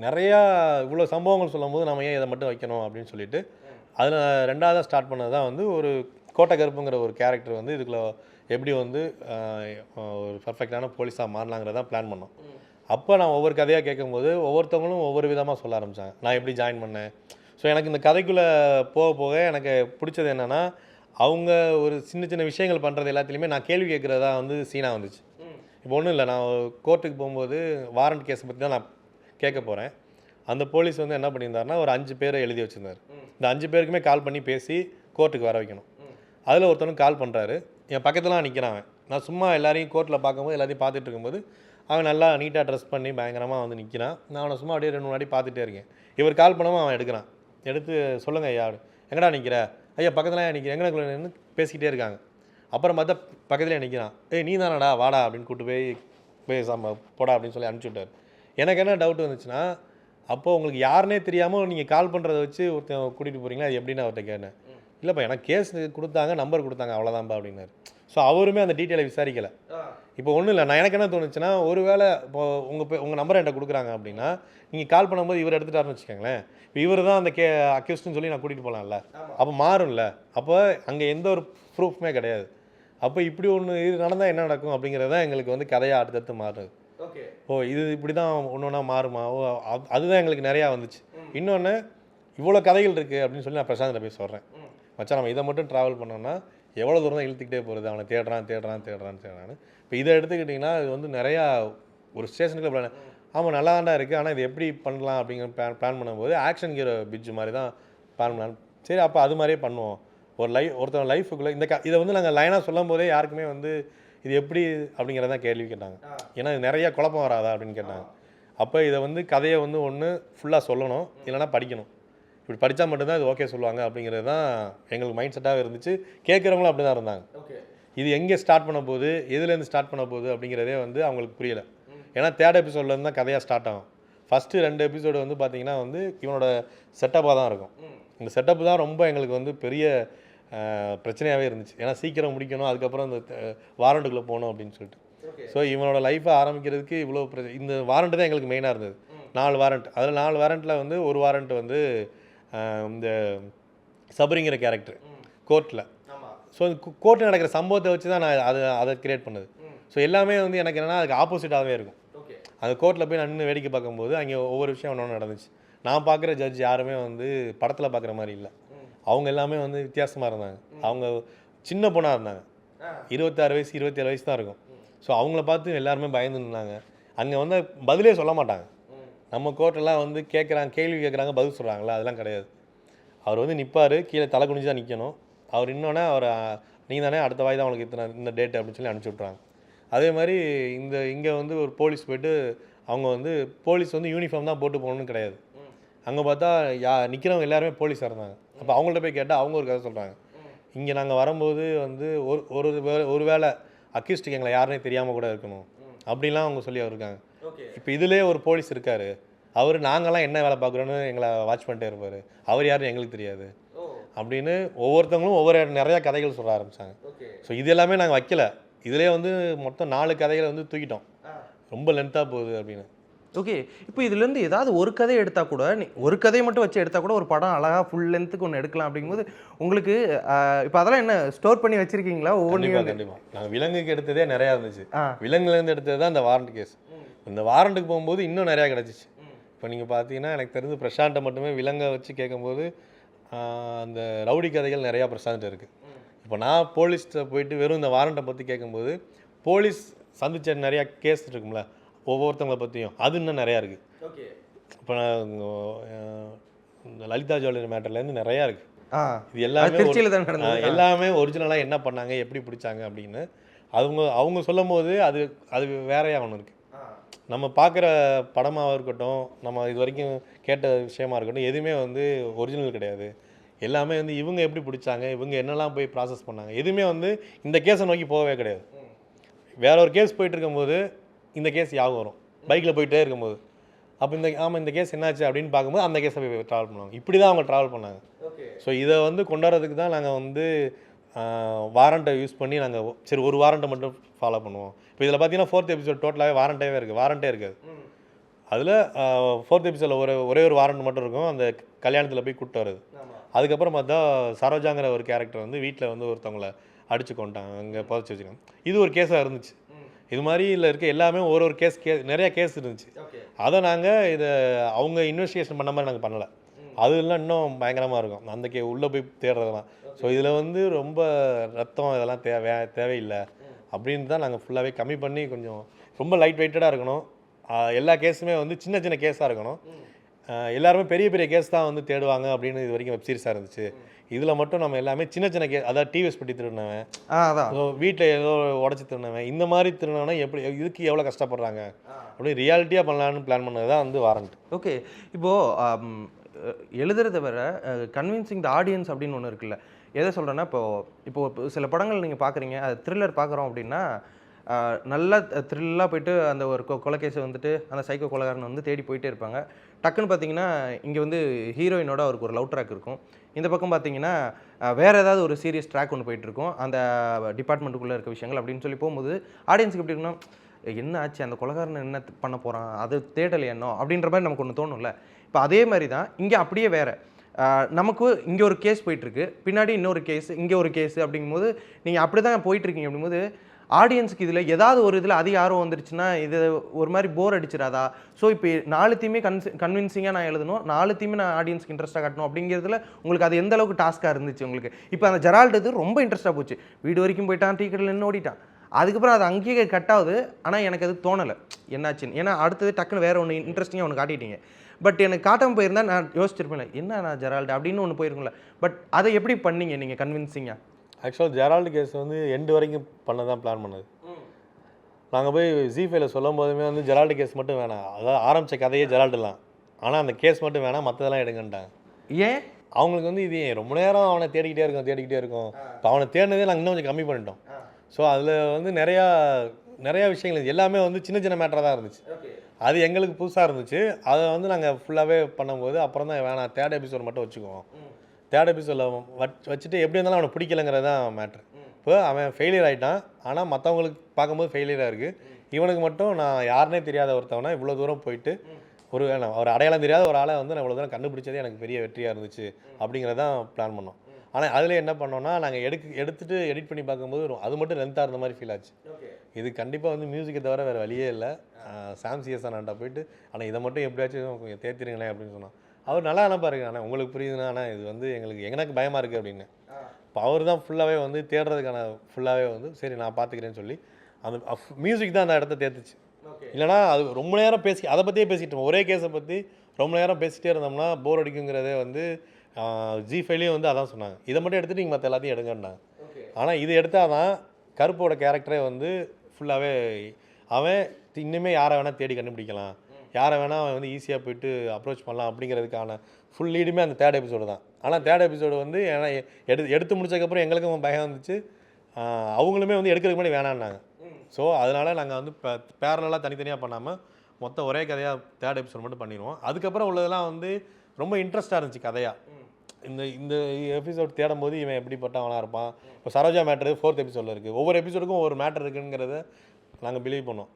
நிறையா இவ்வளோ சம்பவங்கள் சொல்லும் போது நம்ம ஏன் இதை மட்டும் வைக்கணும் அப்படின்னு சொல்லிட்டு அதில் 2ஆவதாக ஸ்டார்ட் பண்ணது தான் வந்து ஒரு கோட்டை கருப்புங்கிற ஒரு கேரக்டர் வந்து இதுக்குள்ளே எப்படி வந்து ஒரு பர்ஃபெக்டான போலீஸாக மாறலாங்கிறதான் பிளான் பண்ணோம். அப்போ நான் ஒவ்வொரு கதையாக கேட்கும்போது ஒவ்வொருத்தவங்களும் ஒவ்வொரு விதமாக சொல்ல ஆரம்பித்தாங்க. நான் எப்படி ஜாயின் பண்ணேன். ஸோ எனக்கு இந்த கதைக்குள்ளே போக போக எனக்கு பிடிச்சது என்னென்னா அவங்க ஒரு சின்ன சின்ன விஷயங்கள் பண்ணுறது எல்லாத்துலேயுமே நான் கேள்வி கேட்குறதா வந்து சீனாக வந்துச்சு. இப்போ ஒன்றும் இல்லை, நான் கோர்ட்டுக்கு போகும்போது வாரண்ட் கேஸை பற்றி தான் நான் கேட்க போகிறேன். அந்த போலீஸ் வந்து என்ன பண்ணியிருந்தாருன்னா ஒரு 5 பேரை எழுதி வச்சுருந்தார். இந்த 5 பேருக்குமே கால் பண்ணி பேசி கோர்ட்டுக்கு வர வைக்கணும். அதில் ஒருத்தனுக்கு கால் பண்ணுறாரு, என் பக்கத்துலாம் நிற்கிறான். நான் சும்மா எல்லாரையும் கோர்ட்டில் பார்க்கும்போது எல்லாத்தையும் பார்த்துட்டு இருக்கும்போது அவன் நல்லா நீட்டாக ட்ரெஸ் பண்ணி பயங்கரமாக வந்து நிற்கிறான். நான் அவனை சும்மா அப்படியே 2 வாட்டி பார்த்துட்டே இருக்கேன். இவர் கால் பண்ணாமல் அவன் எடுக்கிறான். எடுத்து சொல்லுங்கள் ஐயா, எங்கடா நிற்கிற, ஐயா பக்கத்தில் நிற்கிற, எங்கடா நின்று பேசிக்கிட்டே இருக்காங்க. அப்புறம் பார்த்தா பக்கத்துலேயே நிற்கிறான். நீ தானடா வாடா அப்படின்னு கூப்பிட்டு போய் போடா அப்படின்னு சொல்லி அனுப்பிச்சி விட்டார். எனக்கு என்ன டவுட் வந்துச்சுன்னா, அப்போது உங்களுக்கு யாருனே தெரியாமல் நீங்கள் கால் பண்ணுறதை வச்சு ஒருத்தன் கூட்டிகிட்டு போகிறீங்களா, அது எப்படின்னு அவர்கிட்ட கேட்டேன். இல்லைப்பா எனக்கு கேஸ் கொடுத்தாங்க, நம்பர் கொடுத்தாங்க, அவ்வளோதான்ப்பா அப்படின்னாரு. ஸோ அவருமே அந்த டீட்டெயிலை விசாரிக்கலை. இப்போ ஒன்றும் இல்லை, நான் எனக்கு என்ன தோணுச்சுன்னா, ஒரு வேளை இப்போ உங்கள் நம்பரை என்கிட்ட கொடுக்குறாங்க அப்படின்னா நீங்கள் கால் பண்ணும்போது இவர் எடுத்துட்டாருன்னு வச்சுக்கோங்களேன், இப்போ இவர் தான் அந்த அக்யூஸ்ட்னு சொல்லி நான் கூட்டிகிட்டு போகலாம்ல, அப்போ மாறும்ல. அப்போ அங்கே எந்த ஒரு ப்ரூஃப்மே கிடையாது. அப்போ இப்படி ஒன்று இது நடந்தால் என்ன நடக்கும் அப்படிங்கிறது தான் எங்களுக்கு வந்து கதையாக அடுத்தடுத்து மாறுது. இது இப்படி தான் ஒன்று ஒன்றா மாறுமா, அதுதான் எங்களுக்கு நிறையா வந்துச்சு. இன்னொன்று இவ்வளோ கதைகள் இருக்குது அப்படின்னு சொல்லி நான் பிரசாந்தை போய் சொல்கிறேன், மச்சான் நம்ம இதை மட்டும் ட்ராவல் பண்ணோம்னா எவ்வளோ தூரம் தான் இழுத்துக்கிட்டே போகிறது, அவனை தேடுறான்னு. இப்போ இதை எடுத்துக்கிட்டிங்கன்னா இது வந்து நிறையா ஒரு ஸ்டேஷனுக்கு பிளான், ஆமாம் நல்லா தான்டா இருக்குது, ஆனால் இது எப்படி பண்ணலாம் அப்படிங்கிற பிளான் பண்ணும்போது ஆக்ஷன் ஹீரோ பிட்ஜு மாதிரி தான் பிளான் பண்ணலாம். சரி அப்போ அது மாதிரியே பண்ணுவோம். ஒருத்தவங்க லைஃபுக்குள்ளே இதை வந்து நாங்கள் லைனாக சொல்லும் போதே யாருக்குமே வந்து இது எப்படி அப்படிங்கிறதான் கேள்வி கேட்டாங்க. ஏன்னா இது நிறையா குழப்பம் வராதா அப்படின்னு கேட்டாங்க. அப்போ இதை வந்து கதையை வந்து ஒன்று ஃபுல்லாக சொல்லணும், இல்லைனா படிக்கணும். இப்படி படித்தா மட்டும்தான் இது ஓகே சொல்லுவாங்க அப்படிங்கிறது தான் எங்களுக்கு மைண்ட் செட்டாகவே இருந்துச்சு. கேட்குறவங்களும் அப்படி தான் இருந்தாங்க. இது எங்கே ஸ்டார்ட் பண்ண போகுது, எதுலேருந்து ஸ்டார்ட் பண்ண போகுது அப்படிங்கிறதே வந்து அவங்களுக்கு புரியலை. ஏன்னா 3rd எபிசோட்லேருந்து தான் கதையாக ஸ்டார்ட் ஆகும். ஃபஸ்ட்டு 2 எபிசோடு வந்து பார்த்திங்கன்னா வந்து இவனோட செட்டப்பாக தான் இருக்கும். இந்த செட்டப்பு தான் ரொம்ப எங்களுக்கு வந்து பெரிய பிரச்சனையாகவே இருந்துச்சு. ஏன்னா சீக்கிரம் முடிக்கணும், அதுக்கப்புறம் இந்த வாரண்ட்டுக்குள்ளே போகணும் அப்படின்னு சொல்லிட்டு. ஸோ இவனோட லைஃப்பை ஆரம்பிக்கிறதுக்கு இவ்வளோ இந்த வாரண்ட்டு தான் எங்களுக்கு மெயினாக இருந்தது. 4 வாரண்ட், அதில் 4 வாரண்ட்டில் வந்து ஒரு வாரண்ட் வந்து இந்த சபரிங்கிற கேரக்டர் கோர்ட்டில். ஸோ கோர்ட்டில் நடக்கிற சம்பவத்தை வச்சு தான் நான் அதை கிரியேட் பண்ணது. ஸோ எல்லாமே வந்து எனக்கு என்னென்னா அதுக்கு ஆப்போசிட்டாகவே இருக்கும். அந்த கோர்ட்டில் போய் நான் நின்று வேடிக்கை பார்க்கும்போது அங்கே ஒவ்வொரு விஷயம் ஒன்று நடந்துச்சு. நான் பார்க்குற ஜட்ஜ் யாருமே வந்து படத்தில் பார்க்குற மாதிரி இல்லை. அவங்க எல்லாமே வந்து வித்தியாசமாக இருந்தாங்க. அவங்க சின்ன பொண்ணாக இருந்தாங்க, 26 வயசு 27 வயசு தான் இருக்கும். ஸோ அவங்கள பார்த்து எல்லாருமே பயந்து நின்னாங்க. அங்கே வந்து பதிலே சொல்ல மாட்டாங்க. நம்ம கோர்ட்டெல்லாம் வந்து கேள்வி கேட்குறாங்க, பதில் சொல்கிறாங்களா, அதெல்லாம் கிடையாது. அவர் வந்து நிற்பார், கீழே தலை குனிஞ்சு தான் நிற்கணும். அவர் இன்னொன்னே அவரை நீங்கள் தானே அடுத்த வாய் தான் அவங்களுக்கு இந்த டேட் அப்படின்னு சொல்லி அனுப்பிச்சி விட்றாங்க. அதே மாதிரி இங்கே வந்து ஒரு போலீஸ் போய்ட்டு அவங்க வந்து போலீஸ் வந்து யூனிஃபார்ம் தான் போட்டு போகணுன்னு கிடையாது. அங்கே பார்த்தா நிற்கிறவங்க எல்லாருமே போலீஸாக இருந்தாங்க. அப்போ அவங்கள்ட்ட போய் கேட்டால் அவங்க ஒரு கதை சொல்கிறாங்க. இங்கே நாங்கள் வரும்போது வந்து ஒரு வேளை அக்யூஸ்டுக்கு எங்களை யாருனே தெரியாமல் கூட இருக்கணும் அப்படின்லாம் அவங்க சொல்லி இருக்காங்க. இப்போ இதிலே ஒரு போலீஸ் இருக்கார், அவர் நாங்கள்லாம் என்ன வேலை பார்க்குறோன்னு எங்களை வாட்ச் பண்ணிட்டே இருப்பார், அவர் யாருன்னு எங்களுக்கு தெரியாது அப்படின்னு ஒவ்வொருத்தவங்களும் ஒவ்வொரு நிறையா கதைகள் சொல்ல ஆரம்பித்தாங்க. ஸோ இது எல்லாமே நாங்கள் வைக்கல, இதிலே வந்து மொத்தம் 4 கதைகளை வந்து தூக்கிட்டோம், ரொம்ப லென்த்தாக போகுது அப்படின்னு. ஓகே, இப்போ இதுலேருந்து ஏதாவது ஒரு கதை எடுத்தால் கூட, ஒரு கதையை மட்டும் வச்சு எடுத்தால் கூட ஒரு படம் அழகாக ஃபுல் லென்த்துக்கு ஒன்று எடுக்கலாம் அப்படிங்கும்போது உங்களுக்கு இப்போ அதெல்லாம் என்ன ஸ்டோர் பண்ணி வச்சுருக்கீங்களா? ஒவ்வொன்றையும் கண்டிப்பாக நாங்கள் விலங்குக்கு எடுத்ததே நிறையா இருந்துச்சு. விலங்குலேருந்து எடுத்தது தான் இந்த வாரண்ட் கேஸ். இந்த வாரண்ட்டுக்கு போகும்போது இன்னும் நிறையா கிடச்சிச்சு. இப்போ நீங்கள் பார்த்தீங்கன்னா எனக்கு தெரிஞ்சு பிரசாந்தை மட்டுமே விலங்கை வச்சு கேட்கும்போது அந்த ரவுடி கதைகள் நிறையா பிரசாந்த் இருக்குது. இப்போ நான் போலீஸ்கிட்ட போயிட்டு வெறும் இந்த வாரண்ட்டை பற்றி கேட்கும்போது போலீஸ் சந்திச்ச நிறையா கேஸ் இருக்கும்ல ஒவ்வொருத்தவங்களை பற்றியும், அது இன்னும் நிறையா இருக்குது. இப்போ நான் இந்த லலிதா ஜுவல்லரி மேட்டர்லேருந்து நிறையா இருக்குது. இது எல்லாமே ஒரிஜினலாக என்ன பண்ணாங்க, எப்படி பிடிச்சாங்க அப்படின்னு அவங்க சொல்லும் போது அது வேறையாக ஒன்று இருக்குது. நம்ம பார்க்குற படமாக இருக்கட்டும், நம்ம இது வரைக்கும் கேட்ட விஷயமா இருக்கட்டும், எதுவுமே வந்து ஒரிஜினல் கிடையாது. எல்லாமே வந்து இவங்க எப்படி பிடிச்சாங்க, இவங்க என்னெல்லாம் போய் ப்ராசஸ் பண்ணாங்க, எதுவுமே வந்து இந்த கேஸை நோக்கி போகவே கிடையாது. வேற ஒரு கேஸ் போயிட்டு இருக்கும்போது இந்த கேஸ் யாவும் வரும், பைக்கில் போயிட்டே இருக்கும்போது அப்போ இந்த கேஸ் என்னாச்சு அப்படின்னு பார்க்கும்போது அந்த கேஸை போய் ட்ராவல் பண்ணுவாங்க. இப்படி தான் அவங்க ட்ராவல் பண்ணாங்க. ஸோ இதை வந்து கொண்டாடுறதுக்கு தான் நாங்கள் வந்து வாரண்ட்டை யூஸ் பண்ணி நாங்கள் சரி ஒரு வாரண்ட்டை மட்டும் ஃபாலோ பண்ணுவோம். இப்போ இதில் பார்த்தீங்கன்னா 4th எபிசோட் டோட்டலாகவே வாரண்ட்டே இருக்காது. அதில் 4th எபிசோடில் ஒரே ஒரு வாரண்ட் மட்டும் இருக்கும், அந்த கல்யாணத்தில் போய் கூப்பிட்டு வருது. அதுக்கப்புறம் பார்த்தா சரோஜாங்கிற ஒரு கேரக்டர் வந்து வீட்டில் வந்து ஒருத்தவங்களை அடிச்சு கொண்டாங்க, அங்கே புதைச்சி வச்சுருக்காங்க. இது ஒரு கேஸாக இருந்துச்சு. இது மாதிரி இல்லை இருக்க எல்லாமே ஒரு கேஸ் நிறையா கேஸ் இருந்துச்சு. அதை நாங்கள் அவங்க இன்வெஸ்டிகேஷன் பண்ண மாதிரி நாங்கள் பண்ணலை. அதெல்லாம் இன்னும் பயங்கரமாக இருக்கும் அந்த உள்ளே போய் தேடுறதெல்லாம். ஸோ இதில் வந்து ரொம்ப ரத்தம் இதெல்லாம் தேவையில்லை அப்படின்னு தான் நாங்கள் ஃபுல்லாகவே கம்மி பண்ணி கொஞ்சம் ரொம்ப லைட் வெயிட்டடாக இருக்கணும். எல்லா கேஸுமே வந்து சின்ன சின்ன கேஸாக இருக்கணும். எல்லாருமே பெரிய பெரிய கேஸ் தான் வந்து தேடுவாங்க அப்படின்னு இது வரைக்கும் வெப்சீரிஸாக இருந்துச்சு. இதில் மட்டும் நம்ம எல்லாமே சின்ன சின்ன கேஸ், அதாவது டிவிஎஸ் பெட்டி திருடினவன், அதான் வீட்டில் ஏதோ உடச்சி திருடினவன், இந்த மாதிரி திருடினவனா எப்படி இதுக்கு எவ்வளோ கஷ்டப்படுறாங்க அப்படின்னு ரியாலிட்டியாக பண்ணலான்னு பிளான் பண்ணது தான் வந்து வாரண்ட். ஓகே. இப்போது எழுதுறத விட கன்வின்சிங் த ஆடியன்ஸ் அப்படின்னு ஒன்று இருக்குல்ல. எதை சொல்கிறேன்னா, இப்போ சில படங்கள் நீங்கள் பார்க்குறீங்க, அது த்ரில்லர் பார்க்குறோம் அப்படின்னா நல்லா த்ரில்லாக போயிட்டு அந்த ஒரு கொலைகேஸை வந்துட்டு அந்த சைக்கோ கொலைகாரனை வந்து தேடி போயிட்டே இருப்பாங்க. டக்குன்னு பார்த்தீங்கன்னா இங்கே வந்து ஹீரோயினோட அவருக்கு ஒரு லவ் ட்ராக் இருக்கும். இந்த பக்கம் பார்த்தீங்கன்னா வேறு ஏதாவது ஒரு சீரியஸ் ட்ராக் ஒன்று போயிட்டுருக்கும் அந்த டிபார்ட்மெண்ட்டுக்குள்ளே இருக்க விஷயங்கள் அப்படின்னு சொல்லி போகும்போது ஆடியன்ஸுக்கு எப்படி இருக்குன்னா, என்ன ஆச்சு, அந்த கொலைகாரன் என்ன பண்ண போகிறான், அது தேடலை என்ன அப்படின்ற மாதிரி நமக்கு ஒன்று தோணும்ல. இப்போ அதே மாதிரி தான் இங்கே அப்படியே வேறு நமக்கு இங்கே ஒரு கேஸ் போயிட்டுருக்கு, பின்னாடி இன்னொரு கேஸ், இங்கே ஒரு கேஸு அப்படிங்கும்போது நீங்கள் அப்படி தான் போயிட்டுருக்கீங்க. அப்படிங்கும்போது ஆடியன்ஸுக்கு இதில் ஏதாவது ஒரு இதில் அதிக ஆர்வம் வந்துருச்சுன்னா இது ஒரு மாதிரி போர் அடிச்சிடாதா? ஸோ இப்போ 4த்தையுமே கன்வின்சிங்காக நான் எழுதணும், 4த்தையுமே நான் ஆடியன்ஸ்க்கு இன்ட்ரெஸ்ட்டாக காட்டணும் அப்படிங்கிறதுல உங்களுக்கு அது எந்த அளவுக்கு டாஸ்க்காக இருந்துச்சு உங்களுக்கு? இப்போ அந்த ஜெரால்டு இது ரொம்ப இன்ட்ரெஸ்ட்டாக போச்சு, வீடு வரைக்கும் போயிட்டான், டீ கடையில் நின்று ஓடிட்டான், அதுக்கப்புறம் அது அங்கேயே கட் ஆகுது. ஆனால் எனக்கு அது தோணலை என்னாச்சுன்னு. ஏன்னா அடுத்தது டக்குன்னு வேறு ஒன்று இன்ட்ரெஸ்டிங்காக ஒன்று காட்டிட்டீங்க. பட் எனக்கு காட்டாமல் போயிருந்தால் நான் யோசிச்சிருப்பேன், என்ன நான் ஜெரால்டு அப்படின்னு ஒன்று போயிருக்கும்ல. பட் அதை எப்படி பண்ணீங்க நீங்கள் கன்வின்சிங்காக? ஆக்சுவலாக ஜெரால்டு கேஸ் வந்து எண்டு வரைக்கும் பண்ண தான் பிளான் பண்ணது. நாங்கள் போய் ஜி5ல சொல்லும் போதுமே வந்து ஜெரால்டு கேஸ் மட்டும் வேணாம், அதாவது ஆரம்பித்த கதையே ஜெரால்டுலாம், ஆனால் அந்த கேஸ் மட்டும் வேணாம், மற்றதெல்லாம் எடுங்கன்ட்டாங்க. ஏன்? அவங்களுக்கு வந்து இது ரொம்ப நேரம் அவனை தேடிக்கிட்டே இருக்கும். இப்போ அவனை தேடினதே நாங்கள் இன்னும் கொஞ்சம் கம்மி பண்ணிட்டோம். ஸோ அதில் வந்து நிறையா விஷயங்கள் எல்லாமே வந்து சின்ன சின்ன மேட்டராக தான் இருந்துச்சு. அது எங்களுக்கு புதுசாக இருந்துச்சு. அதை வந்து நாங்கள் ஃபுல்லாகவே பண்ணும்போது அப்புறம் தான் வேணாம், தேர்ட் எபிசோட் மட்டும் வச்சுக்குவோம். தேர்ட் எபிசோடில் வச்சுட்டு எப்படி இருந்தாலும் அவனை பிடிக்கலைங்கிறது தான் மேட்ரு. இப்போ அவன் ஃபெயிலியர் ஆகிட்டான், ஆனால் மற்றவங்களுக்கு பார்க்கும்போது ஃபெயிலியராக இருக்குது. இவனுக்கு மட்டும் நான் யாருனே தெரியாத ஒருத்தவனா இவ்வளோ தூரம் போயிட்டு ஒரு அடையாளம் தெரியாத ஒரு ஆளை வந்து நான் இவ்வளோ தூரம் கண்டுபிடிச்சதே எனக்கு பெரிய வெற்றியாக இருந்துச்சு அப்படிங்கிறதான் பிளான் பண்ணோம். ஆனால் அதில் என்ன பண்ணோன்னா, நாங்கள் எடுத்துகிட்டு எடிட் பண்ணி பார்க்கும்போது அது மட்டும் லென்த்தாக இருந்த மாதிரி ஃபீல் ஆச்சு. இது கண்டிப்பாக வந்து மியூசிக்கை தவிர வேறு வழியே இல்லை. சாம் சிஎஸ் அண்ணாண்டா போயிட்டு ஆனால் இதை மட்டும் எப்படியாச்சும் கொஞ்சம் தேர்த்திருங்களேன் அப்படின்னு சொன்னான். அவர் நல்லா பாருங்க, ஆனால் உங்களுக்கு புரியுதுன்னா, ஆனால் இது வந்து எனக்கு பயமாக இருக்குது அப்படின்னு. இப்போ அவர் தான் ஃபுல்லாகவே வந்து தேடுறதுக்கான ஃபுல்லாகவே வந்து சரி நான் பார்த்துக்கிறேன்னு சொல்லி அந்த மியூசிக் தான் அந்த இடத்த தேர்த்துச்சு. இல்லைனா அது ரொம்ப நேரம் அதை பற்றியே பேசிட்டு ஒரே கேஸை பற்றி ரொம்ப நேரம் பேசிகிட்டே இருந்தோம்னா போர் அடிக்குங்கிறதே வந்து ஜி5லேயும் வந்து அதான் சொன்னாங்க, இதை மட்டும் எடுத்துகிட்டு நீங்கள் மற்ற எல்லாத்தையும் எடுங்கன்னாங்க. ஆனால் இது எடுத்தால் தான் கருப்போட கேரக்டரே வந்து ஃபுல்லாகவே அவன் இன்னுமே யாரை வேணால் தேடி கண்டுபிடிக்கலாம், யாரை வேணால் அவன் வந்து ஈஸியாக போய்ட்டு அப்ரோச் பண்ணலாம் அப்படிங்கிறதுக்கான ஃபுல் லீடுமே அந்த தேர்ட் எபிசோடு தான். ஆனால் தேர்ட் எபிசோடு வந்து ஏன்னா எடுத்து முடிச்சதுக்கப்புறம் எங்களுக்கும் பயம் வந்துச்சு, அவங்களுமே வந்து எடுக்கிறதுக்கு முன்னாடி வேணான்னாங்க. ஸோ அதனால் நாங்கள் வந்து பேரலாக தனித்தனியாக பண்ணாமல் மொத்தம் ஒரே கதையாக தேர்ட் எபிசோட் மட்டும் பண்ணிடுவோம். அதுக்கப்புறம் உள்ளதெல்லாம் வந்து ரொம்ப இன்ட்ரெஸ்ட்டாக இருந்துச்சு கதையாக. இந்த எபிசோட் தேடும் போது இவன் எப்படிப்பட்டவனாக இருப்பான். இப்போ சரோஜா மேட்ரு 4th எபிசோடில் இருக்குது. ஒவ்வொரு எபிசோடுக்கும் ஒவ்வொரு மேட்டர் இருக்குங்கிறத நாங்கள் பிலீவ் பண்ணோம்.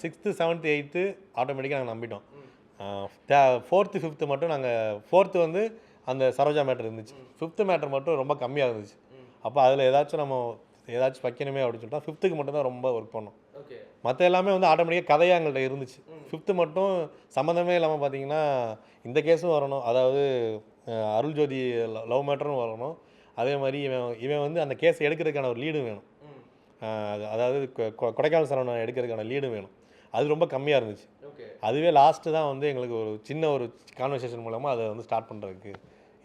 6th 7th 8th ஆட்டோமேட்டிக்காக நாங்கள் நம்பிட்டோம். 4th 5th மட்டும் நாங்கள் 4th வந்து அந்த சரோஜா மேட்ரு இருந்துச்சு, 5th மேட்ரு மட்டும் ரொம்ப கம்மியாக இருந்துச்சு. அப்போ அதில் ஏதாச்சும் வைக்கணுமே அப்படின்னு சொல்லிட்டு 5th மட்டும் தான் ரொம்ப ஒர்க் பண்ணோம். மற்ற எல்லாமே வந்து ஆட்டோமேட்டிக்காக கதையாக எங்கள்கிட்ட இருந்துச்சு. 5th மட்டும் சம்மந்தமே இல்லாமல் பார்த்தீங்கன்னா இந்த கேஸும் வரணும், அதாவது அருள் ஜோதி லவ் மேட்டரும் வரணும், அதே மாதிரி இவன் வந்து அந்த கேஸை எடுக்கிறதுக்கான ஒரு லீடும் வேணும், அதாவது கொடைக்கானல் சரவணன் எடுக்கிறதுக்கான லீடும் வேணும். அது ரொம்ப கம்மியாக இருந்துச்சு. அதுவே லாஸ்ட்டு தான் வந்து எங்களுக்கு ஒரு சின்ன ஒரு கான்வர்சேஷன் மூலமாக அதை வந்து ஸ்டார்ட் பண்ணுறதுக்கு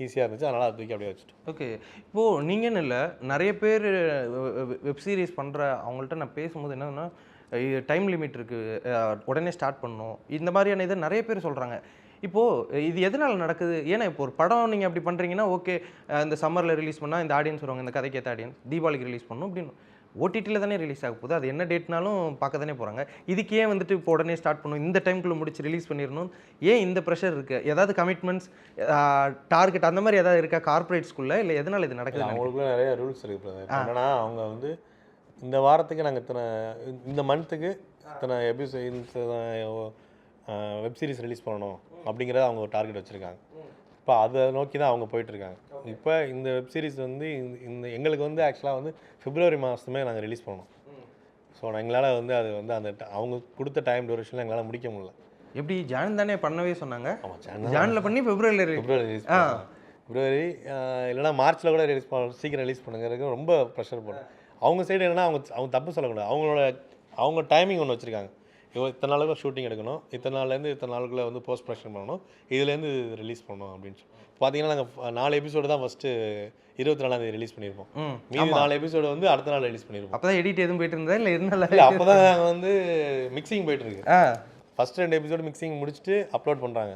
ஈஸியாக இருந்துச்சு. அதனால் அதை தூக்கி அப்படியே வச்சுட்டோம். ஓகே. இப்போது நீங்கன்னு இல்லை, நிறைய பேர் வெப் சீரிஸ் பண்ணுற அவங்கள்ட்ட நான் பேசும்போது என்னன்னா, டைம் லிமிட் இருக்குது, உடனே ஸ்டார்ட் பண்ணணும், இந்த மாதிரியான இதை நிறைய பேர் சொல்கிறாங்க. இப்போது இது எதனால் நடக்குது? ஏன்னா இப்போ ஒரு படம் நீங்கள் அப்படி பண்ணுறீங்கன்னா ஓகே, இந்த சம்மரில் ரிலீஸ் பண்ணால் இந்த ஆடியன்ஸ் வருவாங்க, இந்த கதைக்கு ஏற்ற ஆடியன்ஸ், தீபாவளிக்கு ரிலீஸ் பண்ணணும் அப்படின்னு ஓடிடியில் தானே ரிலீஸ் ஆக போகுது, அது என்ன டேட்னாலும் பார்க்க தானே போகிறாங்க. இதுக்கு ஏன் வந்துட்டு இப்போ உடனே ஸ்டார்ட் பண்ணணும், இந்த டைம்குள்ளே முடிச்சு ரிலீஸ் பண்ணிடணும், ஏன் இந்த ப்ரெஷர் இருக்குது? ஏதாவது கமிட்மெண்ட்ஸ், டார்கெட் அந்த மாதிரி ஏதாவது இருக்கா கார்பரேட்ஸ்குள்ளே, இல்லை எதனால் இது நடக்குது? அவங்களுக்குள்ள நிறைய ரூல்ஸ் இருக்குது. என்னன்னா அவங்க வந்து இந்த வாரத்துக்கு நாங்கள் இந்த மந்த்துக்கு இத்தனை எபிசோட் இத்தனை வெப் சீரிஸ் ரிலீஸ் பண்ணணும் அப்படிங்கிறத அவங்க ஒரு டார்கெட் வச்சுருக்காங்க. இப்போ அதை நோக்கி தான் அவங்க போயிட்டுருக்காங்க. இப்போ இந்த வெப் சீரிஸ் வந்து எங்களுக்கு வந்து ஆக்சுவலாக வந்து February மாதமே நாங்கள் ரிலீஸ் பண்ணோம். ஸோ எங்களால் வந்து அது வந்து அந்த அவங்க கொடுத்த டைம் டியூரேஷனில் எங்களால் முடிக்க முடியல. எப்படி ஜான் தானே பண்ணவே சொன்னாங்க? ஆமாம், ஜானில் பண்ணி பிப்ரவரியில் பிப்ரவரி ரிலீஸ் பிப்ரவரி இல்லைனா மார்ச்சில் கூட ரிலீஸ் பண்ண, சீக்கிரம் ரிலீஸ் பண்ணுங்கிறதுக்கு ரொம்ப ப்ரெஷர் போடும். அவங்க சைடு என்னன்னா அவங்க தப்பு சொல்லக்கூடாது. அவங்க டைமிங் ஒன்று வச்சுருக்காங்க. இத்தனை நாளுக்குள்ள ஷூட்டிங் எடுக்கணும், இத்தனை நாள்லேருந்து இத்தனை நாளுக்குள்ளே வந்து போஸ்ட் ப்ரொடக்ஷன் பண்ணணும், இதுலேருந்து ரிலீஸ் பண்ணணும் அப்படின்னு சொல்லி பார்த்தீங்கன்னா நாங்கள் 4 எபிசோடு தான் ஃபஸ்ட்டு 24ஆம் தேதி ரிலீஸ் பண்ணியிருப்போம். மீதி 4 எபிசோடு வந்து அடுத்த நாள் ரிலீஸ் பண்ணியிருப்போம். அப்போ தான் எடிட் எதுவும் போயிட்டு இருந்தா இல்லை இருந்தாலும் இல்லை, அப்போ தான் நாங்கள் வந்து மிக்சிங் போயிட்டுருக்கு. ஃபஸ்ட் 2 எபிசோடு மிக்சிங் முடிச்சுட்டு அப்லோட் பண்ணுறாங்க.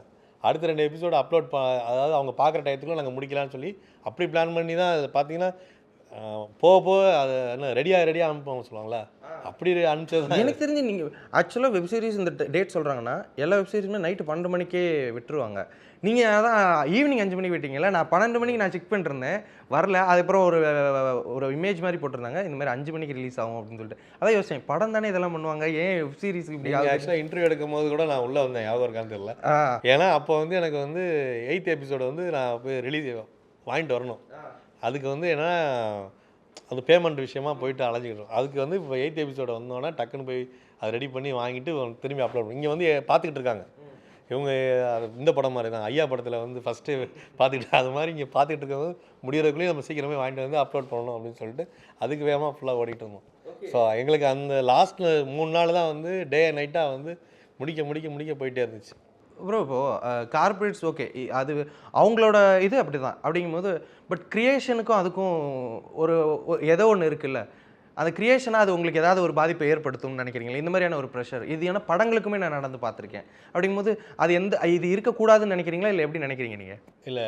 அடுத்த 2 எபிசோடு அப்லோட் அதாவது அவங்க பார்க்குற டயத்துக்குள்ள நாங்கள் முடிக்கலாம்னு சொல்லி அப்படி பிளான் பண்ணி தான் அது பார்த்தீங்கன்னா போக அது என்ன ரெடியாக அனுப்புவாங்க சொல்லுவாங்களா, அப்படி அனுப்பிச்சது. எனக்கு தெரிஞ்சு நீங்கள் ஆக்சுவலாக வெப் சீரிஸ் இந்த டேட் சொல்கிறாங்கன்னா எல்லா வெப் சீரிஸுமே நைட்டு 12 மணிக்கே விட்டுருவாங்க. நீங்கள் அதான் ஈவினிங் 5 மணிக்கு விட்டீங்களா? நான் 12 மணிக்கு நான் செக் பண்ணிருந்தேன், வரல. அதுக்கப்புறம் ஒரு இமேஜ் மாதிரி போட்டிருந்தாங்க, இந்த மாதிரி 5 மணிக்கு ரிலீஸ் ஆகும் அப்படின்னு சொல்லிட்டு. அதான் யோசிச்சேன், படம் தானே இதெல்லாம் பண்ணுவாங்க, ஏன் வெப் சீரிஸ் இப்படி? ஆக்சுவலாக இன்டர்வியூ எடுக்கும் போது கூட நான் உள்ளே வந்தேன், ஞாபகம் இருக்கான்னு தெரியல. ஏன்னா அப்போ வந்து எனக்கு வந்து 8th எபிசோடு வந்து நான் போய் ரிலீஸ் வாங்கிட்டு வரணும். அதுக்கு வந்து ஏன்னா அது பேமெண்ட் விஷயமா போயிட்டு அலைஞ்சிக்கிட்டோம். அதுக்கு வந்து இப்போ 8th எபிசோடு வந்தோன்னா டக்குன்னு போய் அதை ரெடி பண்ணி வாங்கிட்டு திரும்பி அப்லோட் பண்ணி இங்கே வந்து பார்த்துக்கிட்டு இருக்காங்க. இவங்க இந்த படம் மாதிரி தான், ஐயா படத்தில் வந்து ஃபஸ்ட்டு பார்த்துக்கிட்டு அது மாதிரி இங்கே பார்த்துக்கிட்டு இருக்கும்போது முடிகிறதுக்குள்ளேயும் நம்ம சீக்கிரமே வாங்கிட்டு வந்து அப்லோட் பண்ணணும் அப்படின்னு சொல்லிட்டு அதுக்கு வேகமாக ஃபுல்லாக ஓடிட்டு இருந்தோம். ஸோ எங்களுக்கு அந்த லாஸ்ட்டில் 3 நாள் தான் வந்து டே அண்ட் நைட்டாக வந்து முடிக்க போயிட்டே இருந்துச்சு. ப்ரோ இப்போது கார்பரேட்ஸ் ஓகே, அது அவங்களோட இது அப்படி தான். அப்படிங்கும்போது பட் க்ரியேஷனுக்கும் அதுக்கும் ஒரு ஏதோ ஒன்று இருக்குல்ல, அந்த க்ரியேஷனாக அது உங்களுக்கு ஏதாவது ஒரு பாதிப்பை ஏற்படுத்தும்னு நினைக்கிறீங்களா? இந்த மாதிரியான ஒரு ப்ரெஷர் இது ஏன்னா படங்களுக்குமே நான் நடந்து பார்த்துருக்கேன். அப்படிங்கும்போது அது இது இருக்கக்கூடாதுன்னு நினைக்கிறீங்களா, இல்லை எப்படி நினைக்கிறீங்க நீங்கள்? இல்லை,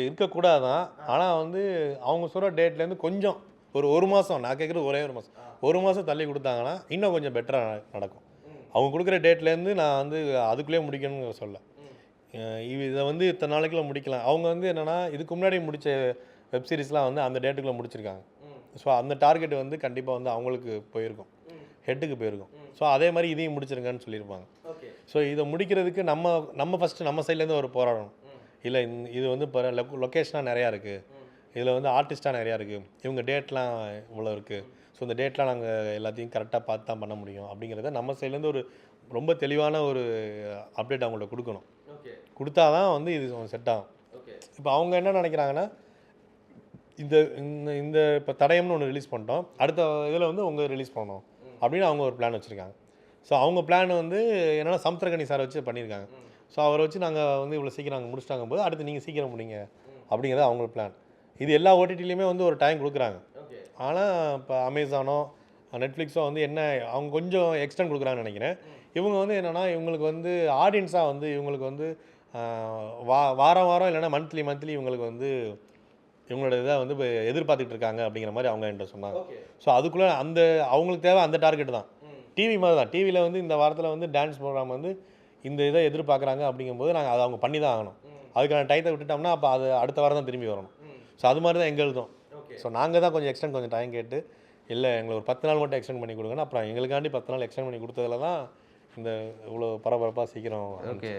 இருக்கக்கூடாது தான். ஆனால் வந்து அவங்க சொல்கிற டேட்லேருந்து கொஞ்சம் ஒரு மாதம், நான் கேட்குறது ஒரே ஒரு மாதம் தள்ளி கொடுத்தாங்கன்னா இன்னும் கொஞ்சம் பெட்டராக நடக்கும். அவங்க கொடுக்குற டேட்லேருந்து நான் வந்து அதுக்குள்ளேயே முடிக்கணும்னு சொல்ல, இதை வந்து இத்தனை நாளைக்குள்ளே முடிக்கலாம். அவங்க வந்து என்னென்னா இதுக்கு முன்னாடி முடித்த வெப் சீரிஸ்லாம் வந்து அந்த டேட்டுக்குள்ளே முடிச்சிருக்காங்க. ஸோ அந்த டார்கெட் வந்து கண்டிப்பாக வந்து அவங்களுக்கு போயிருக்கும், ஹெட்டுக்கு போயிருக்கும். ஸோ அதே மாதிரி இதையும் முடிச்சிருங்கன்னு சொல்லியிருப்பாங்க. ஸோ இதை முடிக்கிறதுக்கு நம்ம ஃபஸ்ட்டு நம்ம சைட்லேருந்து ஒரு போராடணும். இல்லை இது வந்து இப்போ லொக்கேஷனாக நிறையா இருக்குது, இதில் வந்து ஆர்டிஸ்ட்டாக நிறையா இருக்குது, இவங்க டேட்லாம் இவ்வளோ இருக்குது, ஸோ இந்த டேட்லாம் நாங்கள் எல்லாத்தையும் கரெக்டாக பார்த்து தான் பண்ண முடியும் அப்படிங்கிறத நம்ம சைட்லேருந்து ஒரு ரொம்ப தெளிவான ஒரு அப்டேட் அவங்கள்ட்ட கொடுக்கணும். கொடுத்தா தான் வந்து இது செட் ஆகும். இப்போ அவங்க என்ன நினைக்கிறாங்கன்னா இந்த இந்த இப்போ தடயம்னு ஒன்று ரிலீஸ் பண்ணிட்டோம், அடுத்த இதில் வந்து உங்கள் ரிலீஸ் பண்ணணும் அப்படின்னு அவங்க ஒரு பிளான் வச்சுருக்காங்க. ஸோ அவங்க பிளான் வந்து என்னென்னா சமுத்திரக்கனி சாரை வச்சு பண்ணியிருக்காங்க. ஸோ அவரை வச்சு நாங்கள் வந்து இவ்வளோ சீக்கிரம் நாங்கள் முடிச்சிட்டாங்க போது அடுத்து நீங்கள் சீக்கிரம் முடிங்க அப்படிங்கிறது அவங்க பிளான். இது எல்லா ஓடிடிலையுமே வந்து ஒரு டைம் கொடுக்குறாங்க. ஆனால் இப்போ அமேசானோ நெட்ஃப்ளிக்ஸோ வந்து என்ன அவங்க கொஞ்சம் எக்ஸ்டெண்ட் கொடுக்குறாங்கன்னு நினைக்கிறேன். இவங்க வந்து என்னென்னா இவங்களுக்கு வந்து ஆடியன்ஸாக வந்து இவங்களுக்கு வந்து வாரம் இல்லைன்னா மந்த்லி இவங்களுக்கு வந்து இவங்களோட இதை வந்து இப்போ எதிர்பார்த்துட்டு இருக்காங்க அப்படிங்கிற மாதிரி அவங்க என்கிட்ட சொன்னாங்க. ஸோ அதுக்குள்ளே அவங்களுக்கு தேவை அந்த டார்கெட் தான். டிவி மாதிரி தான், டிவியில் வந்து இந்த வாரத்தில் வந்து டான்ஸ் ப்ரோக்ராம் வந்து இந்த இதை எதிர்பார்க்குறாங்க அப்படிங்கும்போது நாங்கள் அதை அவங்க பண்ணி தான் ஆகணும். அதுக்கான டைத்தை விட்டுட்டோம்னா அப்போ அது அடுத்த வாரம் தான் திரும்பி வரணும். ஸோ அது மாதிரி தான் எங்களுதும். ஸோ நாங்கள் தான் கொஞ்சம் டைம் கேட்டு இல்லை எங்களை ஒரு 10 நாள் மட்டும் எக்ஸ்டெண்ட் பண்ணி கொடுங்கன்னு அப்புறம் எங்களுக்காண்டி 10 நாள் எக்ஸ்டெண்ட் பண்ணி கொடுத்ததுல தான் இந்த இவ்வளோ பரபரப்பாக சீக்கிரம். ஓகே,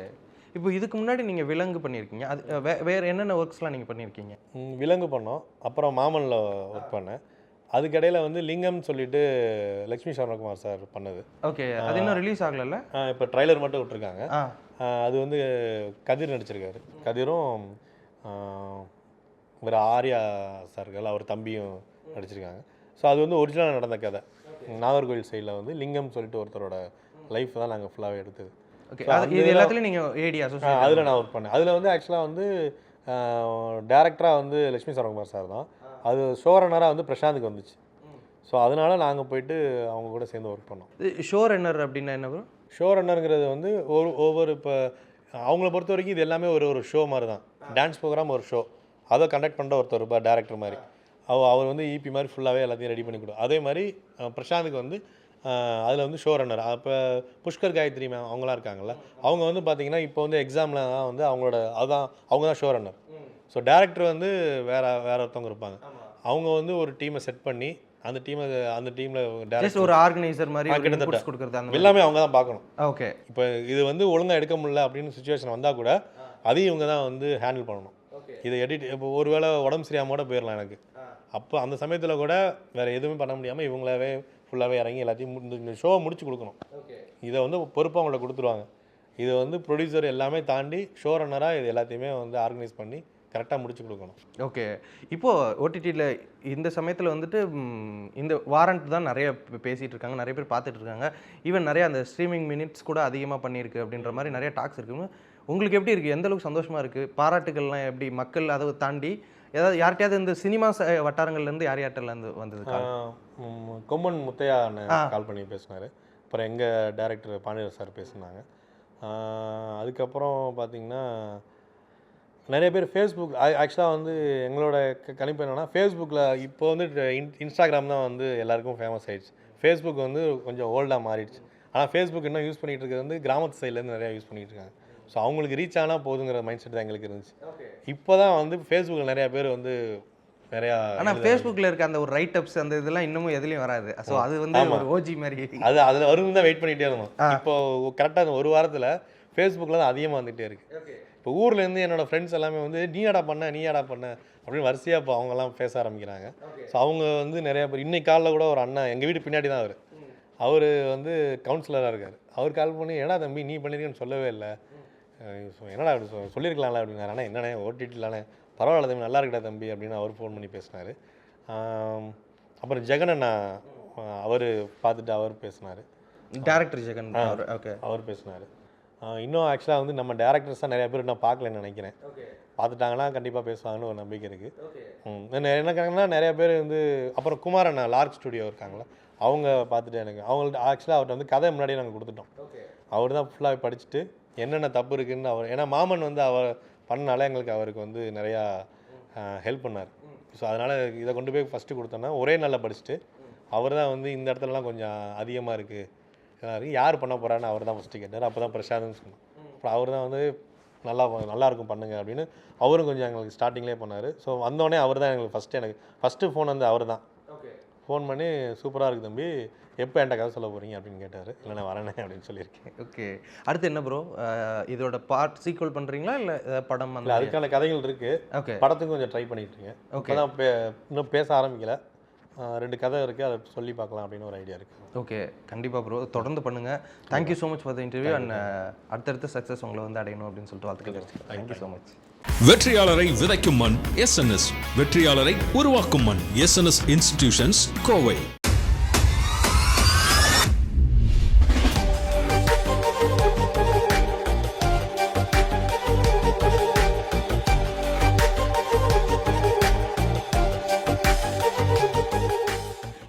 இப்போ இதுக்கு முன்னாடி நீங்கள் விலங்கு பண்ணியிருக்கீங்க, அது வேறு என்னென்ன ஒர்க்ஸ்லாம் நீங்கள் பண்ணியிருக்கீங்க? விலங்கு பண்ணோம், அப்புறம் மாமனில் ஒர்க் பண்ணேன். அதுக்கடையில் வந்து லிங்கம்னு சொல்லிட்டு லக்ஷ்மி சரவணகுமார் சார் பண்ணது. ஓகே, அது இன்னும் ரிலீஸ் ஆகலைல்ல? இப்போ ட்ரைலர் மட்டும் விட்டுருக்காங்க. அது வந்து கதிர் நடிச்சிருக்காரு. கதிரும் வேறு ஆர்யா சார்கள் அவர் தம்பியும் நடிச்சிருக்காங்க. ஸோ அது வந்து ஒரிஜினலாக நடந்த கதை. நாகர்கோவில் சைடில் வந்து லிங்கம் சொல்லிட்டு ஒருத்தரோட லைஃப் தான் நாங்கள் ஃபுல்லாகவே எடுத்தது. ஓகே, இது எல்லாத்துலேயும் நீங்கள் ஏடி அசோசியேட் அதில் நான் ஒர்க் பண்ணேன். அதில் வந்து ஆக்சுவலாக வந்து டேரக்டராக வந்து லக்ஷ்மி சரவணகுமார் சார் தான், அது ஷோ ரன்னராக வந்து பிரசாந்துக்கு வந்துச்சு. ஸோ அதனால நாங்கள் போயிட்டு அவங்க கூட சேர்ந்து ஒர்க் பண்ணோம். ஷோ ரன்னர் அப்படின்னா என்ன ப்ரோ? ஷோ ரன்னருங்கிறது வந்து ஒவ்வொரு இப்போ அவங்கள பொறுத்த வரைக்கும் இது எல்லாமே ஒரு ஷோ மாதிரி தான். டான்ஸ் ப்ரோக்ராம் ஒரு ஷோ, அதை கண்டக்ட் பண்ணுற ஒருத்தர் இப்போ டேரக்டர் மாதிரி அவர் வந்து ஈபி மாதிரி ஃபுல்லாகவே எல்லாத்தையும் ரெடி பண்ணி கொடுக்கும். அதே மாதிரி பிரசாந்துக்கு வந்து அதில் வந்து ஷோ ரன்னர். இப்போ புஷ்கர் காயத்ரி மேம் அவங்களாம் இருக்காங்கல்ல, அவங்க வந்து பார்த்திங்கன்னா இப்போ வந்து எக்ஸாமில் தான் வந்து அவங்க தான் ஷோ ரன்னர். ஸோ டேரக்டர் வந்து வேற ஒருத்தவங்க இருப்பாங்க. அவங்க வந்து ஒரு டீமை செட் பண்ணி அந்த டீமில் டேரக்டர் ஒரு ஆர்கனைசர் மாதிரி கிட்டத்தட்ட கொடுக்குறது எல்லாமே அவங்க தான் பார்க்கணும். ஓகே, இப்போ இது வந்து ஒழுங்காக எடுக்க முடியல அப்படின்னு சுச்சுவேஷன் வந்தால் கூட அதையும் இவங்க தான் வந்து ஹேண்டில் பண்ணணும். இதை எடிட் இப்போ ஒரு வேளை உடம்பு சரியாமல் கூட போயிடலாம் எனக்கு, அப்போ அந்த சமயத்தில் கூட வேறு எதுவுமே பண்ண முடியாமல் இவங்களாவே ஃபுல்லாகவே இறங்கி எல்லாத்தையும் இந்த ஷோவை முடிச்சு கொடுக்கணும். இதை வந்து பொறுப்பாக அவங்கள்ட்ட கொடுத்துருவாங்க. இது வந்து ப்ரொடியூசர் எல்லாமே தாண்டி ஷோ ரன்னராக இது எல்லாத்தையுமே வந்து ஆர்கனைஸ் பண்ணி கரெக்டாக முடிச்சு கொடுக்கணும். ஓகே. இப்போது ஓடிடியில் இந்த சமயத்தில் வந்துட்டு இந்த வாரண்ட் தான் நிறைய பேசிகிட்டு இருக்காங்க, நிறைய பேர் பார்த்துட்டு இருக்காங்க. ஈவன் நிறைய அந்த ஸ்ட்ரீமிங் மினிட்ஸ் கூட அதிகமாக பண்ணியிருக்கு அப்படின்ற மாதிரி நிறைய டாக்ஸ் இருக்குது. உங்களுக்கு எப்படி இருக்குது? எந்த அளவுக்கு சந்தோஷமாக இருக்குது? பாராட்டுகள்லாம் எப்படி மக்கள் அதை தாண்டி ஏதாவது யார்கிட்டயாவது இந்த சினிமா வட்டாரங்கள்லேருந்து யார்கிட்டலேருந்து வந்தது? கொம்பன் முத்தையா கால் பண்ணி பேசினார். அப்புறம் எங்கள் டைரக்டர் பாண்டியர் சார் பேசினாங்க. அதுக்கப்புறம் பார்த்திங்கன்னா நிறைய பேர் ஃபேஸ்புக் ஆக்சுவலாக வந்து எங்களோட கணிப்பு என்னென்னா ஃபேஸ்புக்கில் இப்போ வந்து இன்ஸ்டாகிராம் தான் வந்து எல்லாருக்கும் ஃபேமஸ் ஆகிடுச்சு. ஃபேஸ்புக் வந்து கொஞ்சம் ஓல்டாக மாறிடுச்சு. ஆனால் ஃபேஸ்புக் இன்னும் யூஸ் பண்ணிகிட்டு இருக்கிறது வந்து கிராமத்து சைட்லேருந்து நிறையா யூஸ் பண்ணிகிட்டு இருக்காங்க. ஸோ அவங்களுக்கு ரீச் ஆனால் போதுங்கிற மைண்ட் செட் தான் எங்களுக்கு இருந்துச்சு. இப்போ தான் வந்து ஃபேஸ்புக்கில் நிறையா பேர் வந்து நிறையா, ஆனால் ஃபேஸ்புக்கில் இருக்க அந்த ஒரு ரைட் அப்ஸ் அந்த இதெல்லாம் இன்னமும் எதுலையும் வராது. ஸோ அது வந்து ஒரு ஓஜி மாதிரி அது அதில் வரும் தான் வெயிட் பண்ணிகிட்டே இருந்தோம். இப்போ கரெக்டாக அந்த ஒரு வாரத்தில் ஃபேஸ்புக்கில் தான் அதிகமாக வந்துகிட்டே இருக்குது. இப்போ ஊர்லேருந்து என்னோடய ஃப்ரெண்ட்ஸ் எல்லாமே வந்து நீ ஆடா பண்ண அப்படின்னு வரிசையாக இப்போ அவங்கெல்லாம் பேச ஆரம்பிக்கிறாங்க. ஸோ அவங்க வந்து நிறையா பேர் இன்னைக்கு காலில் கூட ஒரு அண்ணன் எங்கள் வீட்டு பின்னாடி தான் அவர் வந்து கவுன்சிலராக இருக்கார். அவர் கால் பண்ணி ஏடா தம்பி நீ பண்ணியிருக்கேன்னு சொல்லவே இல்லை, என்னடா அப்படி சொல்லியிருக்கலாம்ல அப்படின்னாரு. ஆனால் என்னண்ணே ஓடிடிலானே பரவாயில்ல தம்பி நல்லா இருக்கடா தம்பி அப்படின்னு அவர் ஃபோன் பண்ணி பேசினார். அப்புறம் ஜெகன் அண்ணா அவர் பார்த்துட்டு அவர் பேசினார், டேரக்டர் ஜெகன். ஓகே, அவர் பேசினார். இன்னும் ஆக்சுவலாக வந்து நம்ம டேரக்டர்ஸ் தான் நிறைய பேர் நான் பார்க்கலன்னு நினைக்கிறேன். பார்த்துட்டாங்கன்னா கண்டிப்பாக பேசுவாங்கன்னு ஒரு நம்பிக்கை இருக்குது. என்னக்காங்கன்னா நிறைய பேர் வந்து அப்புறம் குமார் அண்ணா லார்க் ஸ்டுடியோ இருக்காங்களா, அவங்க பார்த்துட்டு எனக்கு அவங்கள்ட்ட ஆக்சுவலாக அவர்கிட்ட வந்து கதை முன்னாடியே நாங்கள் கொடுத்துட்டோம். அவர் தான் ஃபுல்லாக படிச்சுட்டு என்னென்ன தப்பு இருக்குதுன்னு அவர், ஏன்னா மாமன் வந்து அவர் பண்ணனால எங்களுக்கு அவருக்கு வந்து நிறையா ஹெல்ப் பண்ணார். ஸோ அதனால் இதை கொண்டு போய் ஃபஸ்ட்டு கொடுத்தோன்னா ஒரே நாளில் படிச்சுட்டு அவர் தான் வந்து இந்த இடத்துலலாம் கொஞ்சம் அதிகமாக இருக்குது யார் பண்ண போகிறான்னு அவர் தான் ஃபஸ்ட்டு கேட்டார். அப்போ தான் பிரசாத்னு சொன்னோம். அப்புறம் அவர் தான் வந்து நல்லாயிருக்கும் பண்ணுங்க அப்படின்னு அவரும் கொஞ்சம் எங்களுக்கு ஸ்டார்டிங்லேயே பண்ணார். ஸோ வந்தோடனே அவர் தான் எங்களுக்கு ஃபஸ்ட்டு ஃபோன் வந்து அவர் தான் ஃபோன் பண்ணி சூப்பராக இருக்குது தம்பி, எப்போ என்கிட்ட கதை சொல்ல போகிறீங்க அப்படின்னு கேட்டார். இல்லை நான் வரேனே அப்படின்னு சொல்லியிருக்கேன். ஓகே, அடுத்து என்ன ப்ரோ, இதோட பார்ட் சீக்வல் பண்ணுறீங்களா இல்லை படம்? இல்லை, அதுக்கான கதைகள் இருக்குது. ஓகே, படத்துக்கும் கொஞ்சம் ட்ரை பண்ணிட்டு இருக்கேன். ஓகே தான், இன்னும் பேச ஆரம்பிக்கல. 2 கதை இருக்குது, அதை சொல்லி பார்க்கலாம் அப்படின்னு ஒரு ஐடியா இருக்குது. ஓகே, கண்டிப்பாக ப்ரோ, தொடர்ந்து பண்ணுங்கள். Thank you so much for the interview and அடுத்தடுத்த சக்ஸஸ் உங்களை வந்து அடையணும் அப்படின்னு சொல்லிட்டு வாழ்த்துக்கள். Thank you so much. வெற்றியாளரை விதைக்கும் மண் எஸ்என்எஸ், வெற்றியாளரை உருவாக்கும் மண் எஸ்என்எஸ் இன்ஸ்டிடியூஷன்ஸ், கோவை.